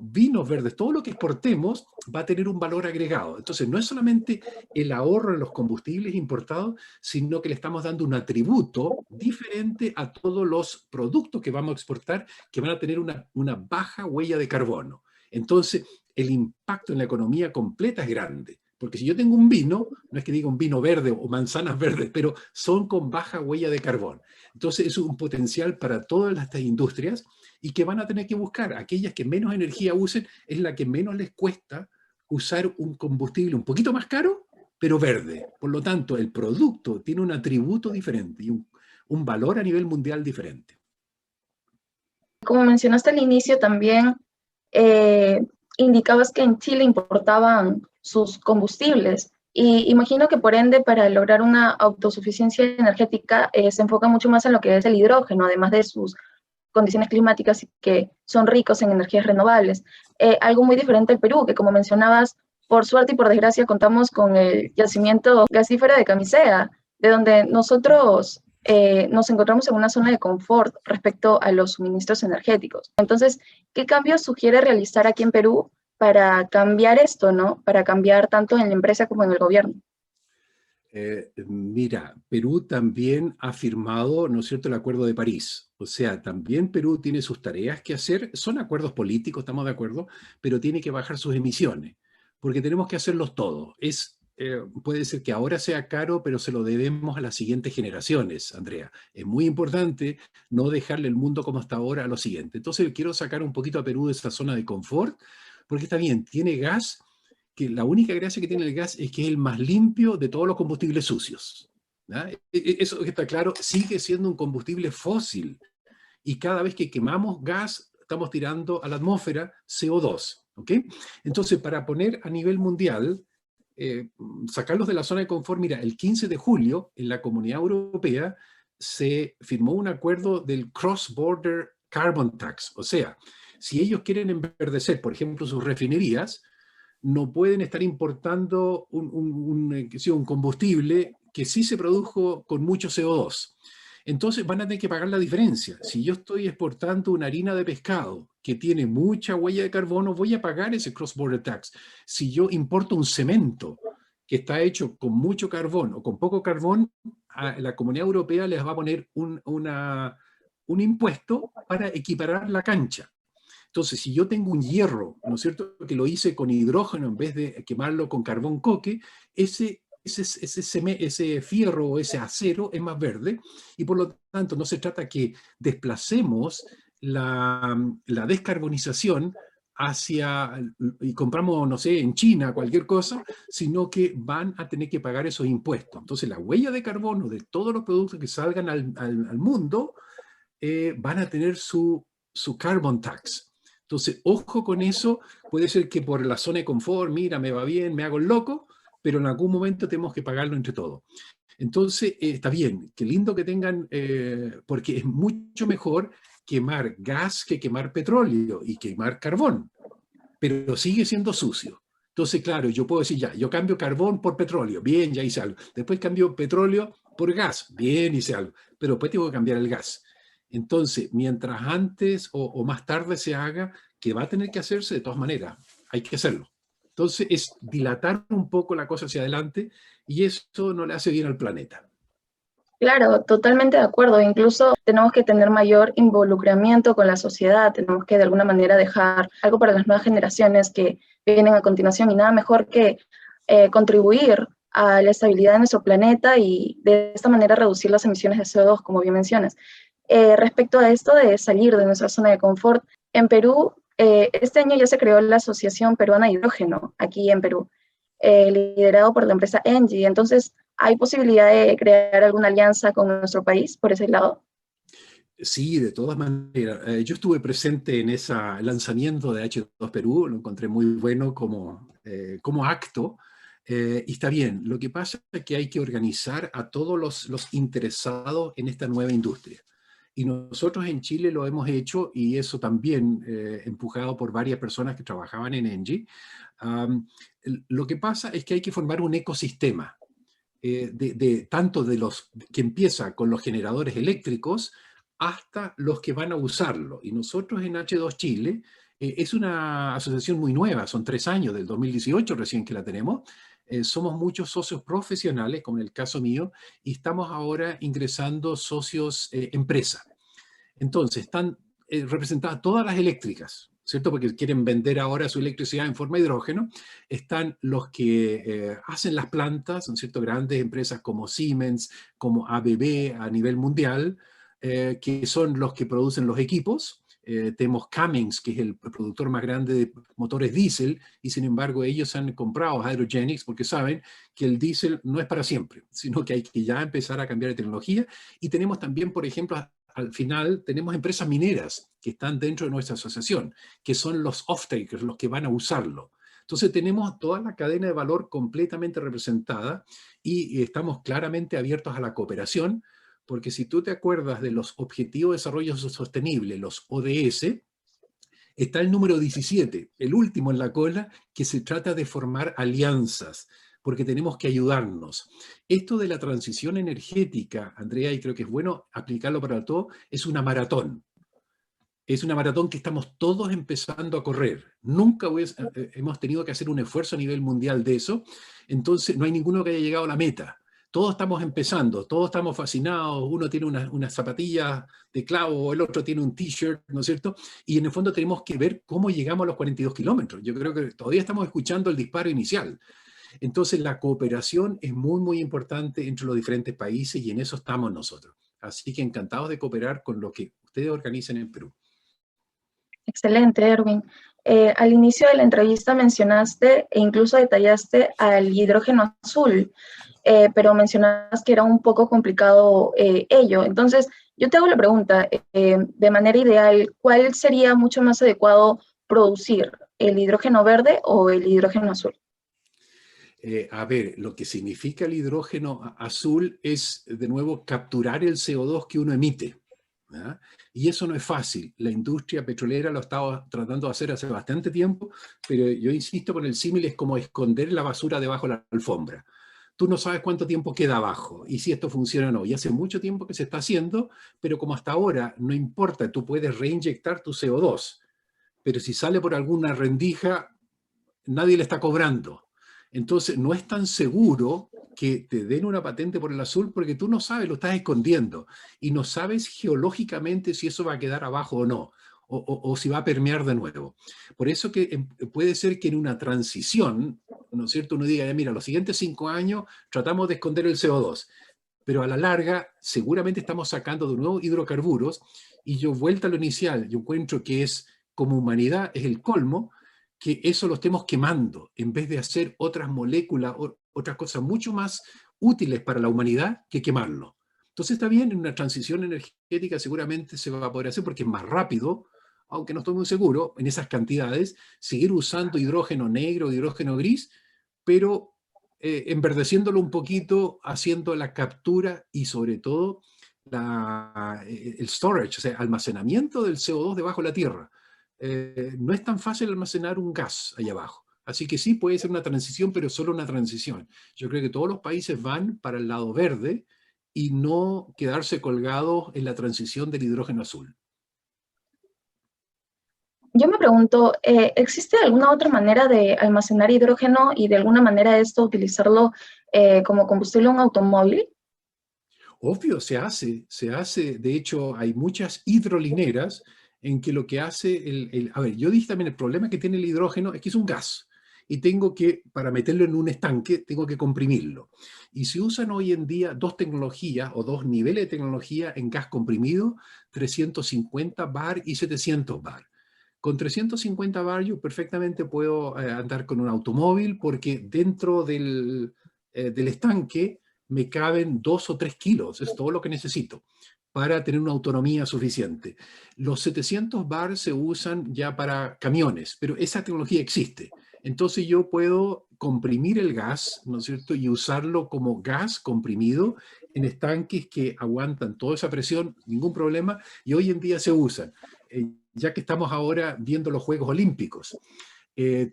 Vinos verdes, todo lo que exportemos va a tener un valor agregado. Entonces, no es solamente el ahorro en los combustibles importados, sino que le estamos dando un atributo diferente a todos los productos que vamos a exportar, que van a tener una baja huella de carbono. Entonces, el impacto en la economía completa es grande. Porque si yo tengo un vino, no es que diga un vino verde o manzanas verdes, pero son con baja huella de carbono. Entonces, es un potencial para todas estas industrias, y que van a tener que buscar aquellas que menos energía usen, es la que menos les cuesta usar un combustible un poquito más caro, pero verde. Por lo tanto, el producto tiene un atributo diferente y un valor a nivel mundial diferente. Como mencionaste al inicio, también indicabas que en Chile importaban sus combustibles. Y imagino que por ende, para lograr una autosuficiencia energética, se enfoca mucho más en lo que es el hidrógeno, además de sus condiciones climáticas que son ricos en energías renovables. Algo muy diferente al Perú, que como mencionabas, por suerte y por desgracia contamos con el yacimiento gasífero de Camisea, de donde nosotros nos encontramos en una zona de confort respecto a los suministros energéticos. Entonces, ¿qué cambios sugiere realizar aquí en Perú para cambiar esto, ¿no? Para cambiar tanto en la empresa como en el gobierno? Mira, Perú también ha firmado, ¿no es cierto?, el Acuerdo de París. O sea, también Perú tiene sus tareas que hacer. Son acuerdos políticos, estamos de acuerdo, pero tiene que bajar sus emisiones, porque tenemos que hacerlos todos. Puede ser que ahora sea caro, pero se lo debemos a las siguientes generaciones, Andrea. Es muy importante no dejarle el mundo como hasta ahora a lo siguiente. Entonces, quiero sacar un poquito a Perú de esa zona de confort, porque está bien, tiene gas, que la única gracia que tiene el gas es que es el más limpio de todos los combustibles sucios. Eso que está claro, sigue siendo un combustible fósil, y cada vez que quemamos gas estamos tirando a la atmósfera CO2. ¿Ok? Entonces, para poner a nivel mundial, sacarlos de la zona de confort, mira, el 15 de julio en la Comunidad Europea se firmó un acuerdo del Cross-Border Carbon Tax. O sea, si ellos quieren enverdecer, por ejemplo, sus refinerías, no pueden estar importando un combustible que sí se produjo con mucho CO2. Entonces van a tener que pagar la diferencia. Si yo estoy exportando una harina de pescado que tiene mucha huella de carbono, voy a pagar ese cross-border tax. Si yo importo un cemento que está hecho con mucho carbón o con poco carbón, la Comunidad Europea les va a poner un impuesto para equiparar la cancha. Entonces, si yo tengo un hierro, ¿no es cierto?, que lo hice con hidrógeno en vez de quemarlo con carbón coque, ese fierro o ese acero es más verde, y por lo tanto no se trata que desplacemos la descarbonización y compramos, no sé, en China cualquier cosa, sino que van a tener que pagar esos impuestos. Entonces la huella de carbono de todos los productos que salgan al mundo van a tener su carbon tax. Entonces, ojo con eso, puede ser que por la zona de confort, mira, me va bien, me hago el loco, pero en algún momento tenemos que pagarlo entre todos. Entonces, está bien, qué lindo que tengan, porque es mucho mejor quemar gas que quemar petróleo y quemar carbón, pero sigue siendo sucio. Entonces, claro, yo puedo decir ya, yo cambio carbón por petróleo, bien, ya hice algo. Después cambio petróleo por gas, bien, hice algo. Pero después tengo que cambiar el gas. Entonces, mientras antes o más tarde se haga, que va a tener que hacerse de todas maneras, hay que hacerlo. Entonces, es dilatar un poco la cosa hacia adelante y eso no le hace bien al planeta. Claro, totalmente de acuerdo. Incluso tenemos que tener mayor involucramiento con la sociedad, tenemos que de alguna manera dejar algo para las nuevas generaciones que vienen a continuación y nada mejor que contribuir a la estabilidad de nuestro planeta y de esta manera reducir las emisiones de CO2, como bien mencionas. Respecto a esto de salir de nuestra zona de confort, en Perú, este año ya se creó la Asociación Peruana de Hidrógeno, aquí en Perú, liderado por la empresa Engie. Entonces, ¿hay posibilidad de crear alguna alianza con nuestro país por ese lado? Sí, de todas maneras. Yo estuve presente en ese lanzamiento de H2 Perú, lo encontré muy bueno como acto, y está bien. Lo que pasa es que hay que organizar a todos los interesados en esta nueva industria. Y nosotros en Chile lo hemos hecho, y eso también empujado por varias personas que trabajaban en Engie. Lo que pasa es que hay que formar un ecosistema, tanto de los que empieza con los generadores eléctricos hasta los que van a usarlo. Y nosotros en H2 Chile, es una asociación muy nueva, son 3 años, del 2018 recién que la tenemos. Somos muchos socios profesionales, como en el caso mío, y estamos ahora ingresando socios empresa. Entonces, están representadas todas las eléctricas, ¿cierto? Porque quieren vender ahora su electricidad en forma de hidrógeno. Están los que hacen las plantas, ¿no es cierto? Grandes empresas como Siemens, como ABB a nivel mundial, que son los que producen los equipos. Tenemos Cummins, que es el productor más grande de motores diésel, y sin embargo ellos han comprado Hydrogenics porque saben que el diésel no es para siempre, sino que hay que ya empezar a cambiar de tecnología. Y tenemos también, por ejemplo, al final tenemos empresas mineras que están dentro de nuestra asociación, que son los off-takers, los que van a usarlo. Entonces tenemos toda la cadena de valor completamente representada y estamos claramente abiertos a la cooperación, porque si tú te acuerdas de los Objetivos de Desarrollo Sostenible, los ODS, está el número 17, el último en la cola, que se trata de formar alianzas, porque tenemos que ayudarnos. Esto de la transición energética, Andrea, y creo que es bueno aplicarlo para todo, es una maratón. Es una maratón que estamos todos empezando a correr. Nunca hemos tenido que hacer un esfuerzo a nivel mundial de eso, entonces no hay ninguno que haya llegado a la meta. Todos estamos empezando, todos estamos fascinados, uno tiene unas zapatillas de clavo, el otro tiene un t-shirt, ¿no es cierto? Y en el fondo tenemos que ver cómo llegamos a los 42 kilómetros. Yo creo que todavía estamos escuchando el disparo inicial. Entonces la cooperación es muy, muy importante entre los diferentes países y en eso estamos nosotros. Así que encantados de cooperar con lo que ustedes organizan en Perú. Excelente, Erwin. Al inicio de la entrevista mencionaste e incluso detallaste al hidrógeno azul, pero mencionabas que era un poco complicado ello. Entonces, yo te hago la pregunta, de manera ideal, ¿cuál sería mucho más adecuado producir, el hidrógeno verde o el hidrógeno azul? A ver, lo que significa el hidrógeno azul es, de nuevo, capturar el CO2 que uno emite. ¿Ya? Y eso no es fácil. La industria petrolera lo estaba tratando de hacer hace bastante tiempo, pero yo insisto con el símil, es como esconder la basura debajo de la alfombra. Tú no sabes cuánto tiempo queda abajo y si esto funciona o no. Y hace mucho tiempo que se está haciendo, pero como hasta ahora no importa, tú puedes reinyectar tu CO2, pero si sale por alguna rendija, nadie le está cobrando. Entonces, no es tan seguro que te den una patente por el azul porque tú no sabes, lo estás escondiendo y no sabes geológicamente si eso va a quedar abajo o no, o si va a permear de nuevo. Por eso que puede ser que en una transición, ¿no es cierto?, uno diga, ya, mira, los siguientes 5 años tratamos de esconder el CO2, pero a la larga seguramente estamos sacando de nuevo hidrocarburos y yo vuelta a lo inicial, yo encuentro que es, como humanidad, es el colmo que eso lo estemos quemando en vez de hacer otras moléculas, otras cosas mucho más útiles para la humanidad que quemarlo. Entonces está bien, en una transición energética seguramente se va a poder hacer porque es más rápido, aunque no estoy muy seguro, en esas cantidades, seguir usando hidrógeno negro, hidrógeno gris, pero enverdeciéndolo un poquito, haciendo la captura y sobre todo el storage, o sea, almacenamiento del CO2 debajo de la tierra. No es tan fácil almacenar un gas ahí abajo. Así que sí puede ser una transición, pero solo una transición. Yo creo que todos los países van para el lado verde y no quedarse colgados en la transición del hidrógeno azul. Yo me pregunto, ¿existe alguna otra manera de almacenar hidrógeno y de alguna manera esto utilizarlo como combustible en un automóvil? Obvio, se hace. De hecho, hay muchas hidrolineras en que lo que hace a ver, yo dije también el problema que tiene el hidrógeno es que es un gas y tengo que, para meterlo en un estanque, tengo que comprimirlo. Y se usan hoy en día dos tecnologías o dos niveles de tecnología en gas comprimido, 350 bar y 700 bar. Con 350 bar yo perfectamente puedo andar con un automóvil porque dentro del estanque me caben 2 o 3 kilos, es todo lo que necesito para tener una autonomía suficiente. Los 700 bar se usan ya para camiones, pero esa tecnología existe. Entonces yo puedo comprimir el gas, ¿no es cierto?, y usarlo como gas comprimido en estanques que aguantan toda esa presión, ningún problema, y hoy en día se usan. Ya que estamos ahora viendo los Juegos Olímpicos.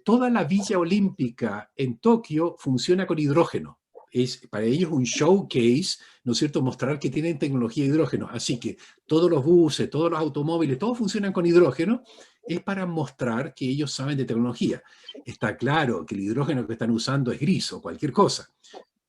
Toda la Villa Olímpica en Tokio funciona con hidrógeno. Es para ellos un showcase, ¿no es cierto?, mostrar que tienen tecnología de hidrógeno. Así que todos los buses, todos los automóviles, todos funcionan con hidrógeno, es para mostrar que ellos saben de tecnología. Está claro que el hidrógeno que están usando es gris o cualquier cosa.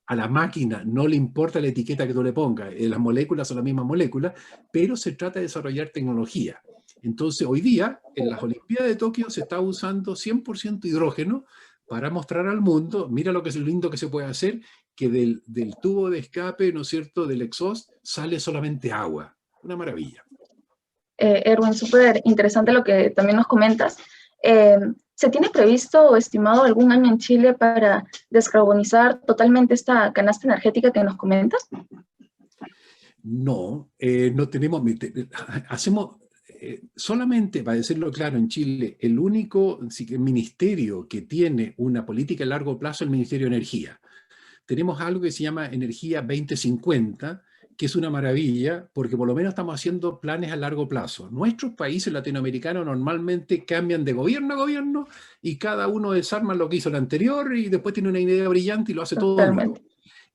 A la máquina no le importa la etiqueta que tú le pongas, las moléculas son las mismas moléculas, pero se trata de desarrollar tecnología. Entonces, hoy día, en las Olimpiadas de Tokio se está usando 100% hidrógeno para mostrar al mundo, mira lo que es lindo que se puede hacer, que del tubo de escape, ¿no es cierto?, del exhaust, sale solamente agua. Una maravilla. Erwin, súper interesante lo que también nos comentas. ¿Se tiene previsto o estimado algún año en Chile para descarbonizar totalmente esta canasta energética que nos comentas? No, no tenemos, hacemos solamente, para decirlo claro, en Chile, el único ministerio que tiene una política a largo plazo es el Ministerio de Energía. Tenemos algo que se llama Energía 2050, que es una maravilla, porque por lo menos estamos haciendo planes a largo plazo. Nuestros países latinoamericanos normalmente cambian de gobierno a gobierno y cada uno desarma lo que hizo el anterior y después tiene una idea brillante y lo hace todo de nuevo.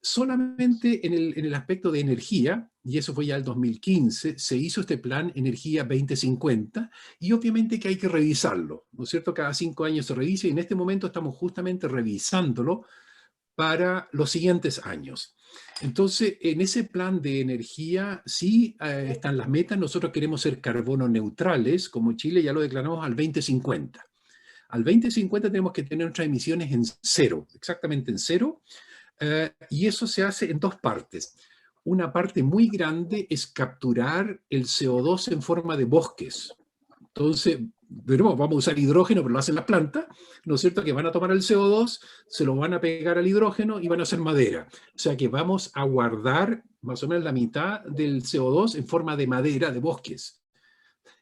Solamente en el aspecto de energía, y eso fue ya el 2015, se hizo este plan Energía 2050 y obviamente que hay que revisarlo, ¿no es cierto? Cada 5 años se revisa y en este momento estamos justamente revisándolo para los siguientes años. Entonces, en ese plan de energía sí están las metas. Nosotros queremos ser carbono neutrales, como Chile ya lo declaramos al 2050. Al 2050 tenemos que tener nuestras emisiones en cero, exactamente en cero, y eso se hace en dos partes. Una parte muy grande es capturar el CO2 en forma de bosques. Entonces, vamos a usar hidrógeno, pero lo hacen las plantas, ¿no es cierto? Que van a tomar el CO2, se lo van a pegar al hidrógeno y van a hacer madera. O sea que vamos a guardar más o menos la mitad del CO2 en forma de madera, de bosques.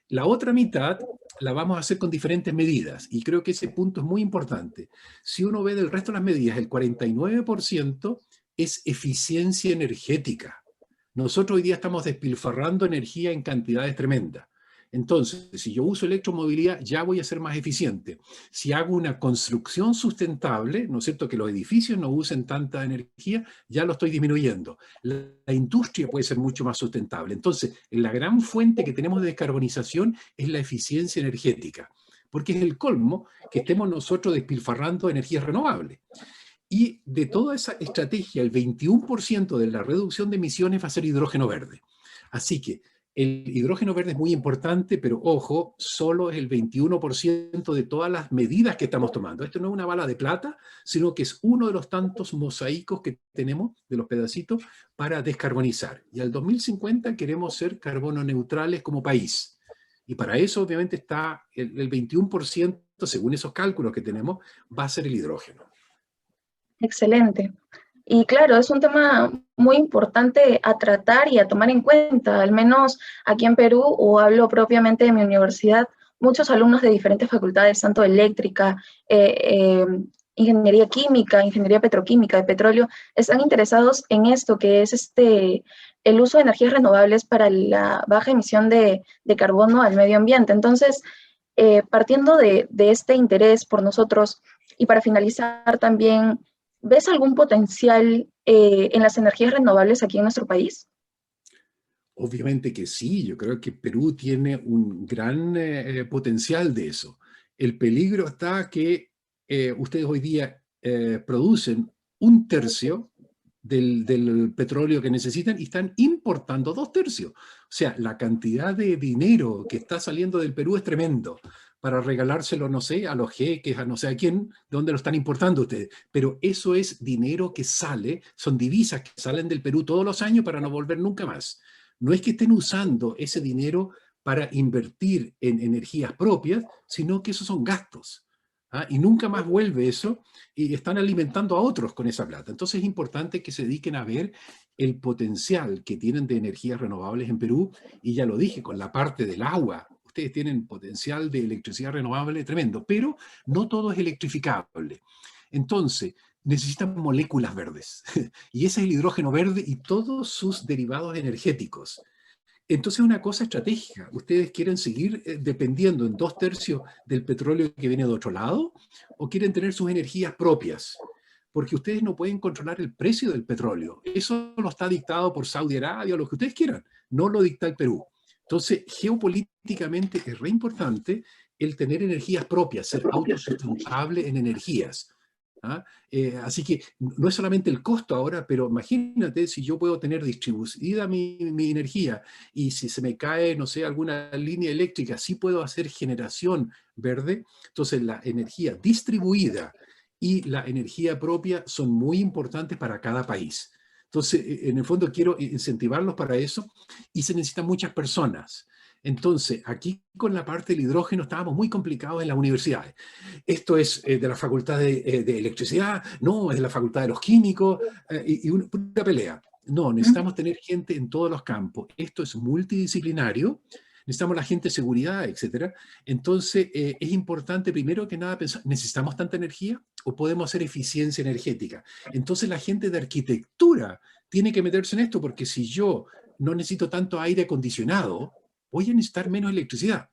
La otra mitad la vamos a hacer con diferentes medidas y creo que ese punto es muy importante. Si uno ve del resto de las medidas, el 49% es eficiencia energética. Nosotros hoy día estamos despilfarrando energía en cantidades tremendas. Entonces, si yo uso electromovilidad, ya voy a ser más eficiente. Si hago una construcción sustentable, ¿no es cierto?, que los edificios no usen tanta energía, ya lo estoy disminuyendo. La industria puede ser mucho más sustentable. Entonces, la gran fuente que tenemos de descarbonización es la eficiencia energética, porque es el colmo que estemos nosotros despilfarrando energías renovables. Y de toda esa estrategia, el 21% de la reducción de emisiones va a ser hidrógeno verde. Así que el hidrógeno verde es muy importante, pero ojo, solo es el 21% de todas las medidas que estamos tomando. Esto no es una bala de plata, sino que es uno de los tantos mosaicos que tenemos, de los pedacitos, para descarbonizar. Y al 2050 queremos ser carbono neutrales como país. Y para eso, obviamente, está el 21%, según esos cálculos que tenemos, va a ser el hidrógeno. Excelente. Y claro, es un tema muy importante a tratar y a tomar en cuenta, al menos aquí en Perú, o hablo propiamente de mi universidad, muchos alumnos de diferentes facultades, tanto eléctrica, ingeniería química, ingeniería petroquímica, de petróleo, están interesados en esto, que es el uso de energías renovables para la baja emisión de carbono al medio ambiente. Entonces, partiendo de este interés por nosotros, y para finalizar también, ¿ves algún potencial en las energías renovables aquí en nuestro país? Obviamente que sí, yo creo que Perú tiene un gran potencial de eso. El peligro está que ustedes hoy día producen un tercio del petróleo que necesitan y están importando dos tercios. O sea, la cantidad de dinero que está saliendo del Perú es tremendo para regalárselo, no sé, a los jeques, a no sé a quién, de dónde lo están importando ustedes. Pero eso es dinero que sale, son divisas que salen del Perú todos los años para no volver nunca más. No es que estén usando ese dinero para invertir en energías propias, sino que esos son gastos. ¿Ah? Y nunca más vuelve eso y están alimentando a otros con esa plata. Entonces es importante que se dediquen a ver el potencial que tienen de energías renovables en Perú, y ya lo dije, con la parte del agua. Ustedes tienen potencial de electricidad renovable tremendo, pero no todo es electrificable. Entonces, necesitan moléculas verdes. Y ese es el hidrógeno verde y todos sus derivados energéticos. Entonces, una cosa estratégica. ¿Ustedes quieren seguir dependiendo en dos tercios del petróleo que viene de otro lado? ¿O quieren tener sus energías propias? Porque ustedes no pueden controlar el precio del petróleo. Eso lo está dictado por Saudi Arabia o lo que ustedes quieran. No lo dicta el Perú. Entonces, geopolíticamente es re importante el tener energías propias, ser autosustentable en energías. ¿Ah? Así que no es solamente el costo ahora, pero imagínate si yo puedo tener distribuida mi energía y si se me cae, no sé, alguna línea eléctrica, sí puedo hacer generación verde. Entonces la energía distribuida y la energía propia son muy importantes para cada país. Entonces, en el fondo quiero incentivarlos para eso y se necesitan muchas personas. Entonces, aquí con la parte del hidrógeno estábamos muy complicados en las universidades. Esto es de la facultad de electricidad, no, es de la facultad de los químicos, y una pelea. No, necesitamos tener gente en todos los campos. Esto es multidisciplinario, necesitamos la gente de seguridad, etcétera. Entonces, es importante primero que nada pensar, ¿necesitamos tanta energía o podemos hacer eficiencia energética? Entonces, la gente de arquitectura tiene que meterse en esto, porque si yo no necesito tanto aire acondicionado, voy a necesitar menos electricidad.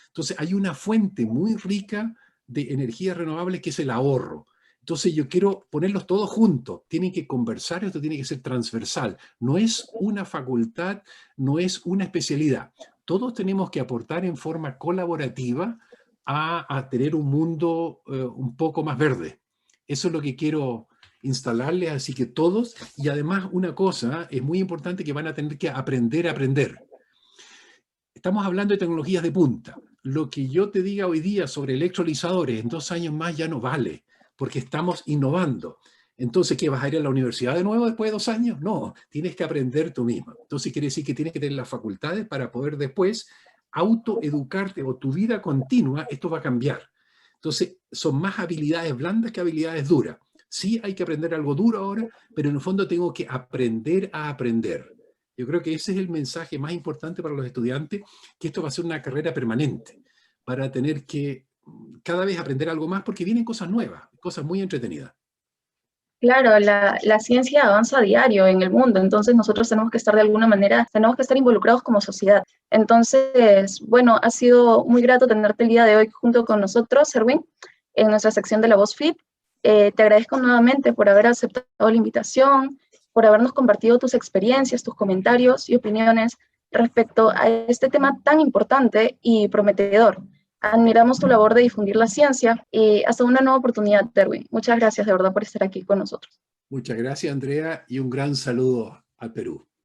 Entonces, hay una fuente muy rica de energías renovables que es el ahorro. Entonces yo quiero ponerlos todos juntos, tienen que conversar, esto tiene que ser transversal, no es una facultad, no es una especialidad. Todos tenemos que aportar en forma colaborativa a tener un mundo un poco más verde. Eso es lo que quiero instalarles, así que todos, y además una cosa, es muy importante que van a tener que aprender a aprender. Estamos hablando de tecnologías de punta. Lo que yo te diga hoy día sobre electrolizadores en 2 años más ya no vale, porque estamos innovando. Entonces, ¿qué? ¿Vas a ir a la universidad de nuevo después de 2 años? No, tienes que aprender tú mismo. Entonces, quiere decir que tienes que tener las facultades para poder después autoeducarte o tu vida continua, esto va a cambiar. Entonces, son más habilidades blandas que habilidades duras. Sí hay que aprender algo duro ahora, pero en el fondo tengo que aprender a aprender. Yo creo que ese es el mensaje más importante para los estudiantes, que esto va a ser una carrera permanente, para tener que cada vez aprender algo más, porque vienen cosas nuevas, cosas muy entretenidas. Claro, la ciencia avanza a diario en el mundo, entonces nosotros tenemos que estar de alguna manera, tenemos que estar involucrados como sociedad. Entonces, bueno, ha sido muy grato tenerte el día de hoy junto con nosotros, Erwin, en nuestra sección de La Voz FIP. Te agradezco nuevamente por haber aceptado la invitación, por habernos compartido tus experiencias, tus comentarios y opiniones respecto a este tema tan importante y prometedor. Admiramos tu labor de difundir la ciencia y hasta una nueva oportunidad, Erwin. Muchas gracias de verdad por estar aquí con nosotros. Muchas gracias, Andrea, y un gran saludo al Perú.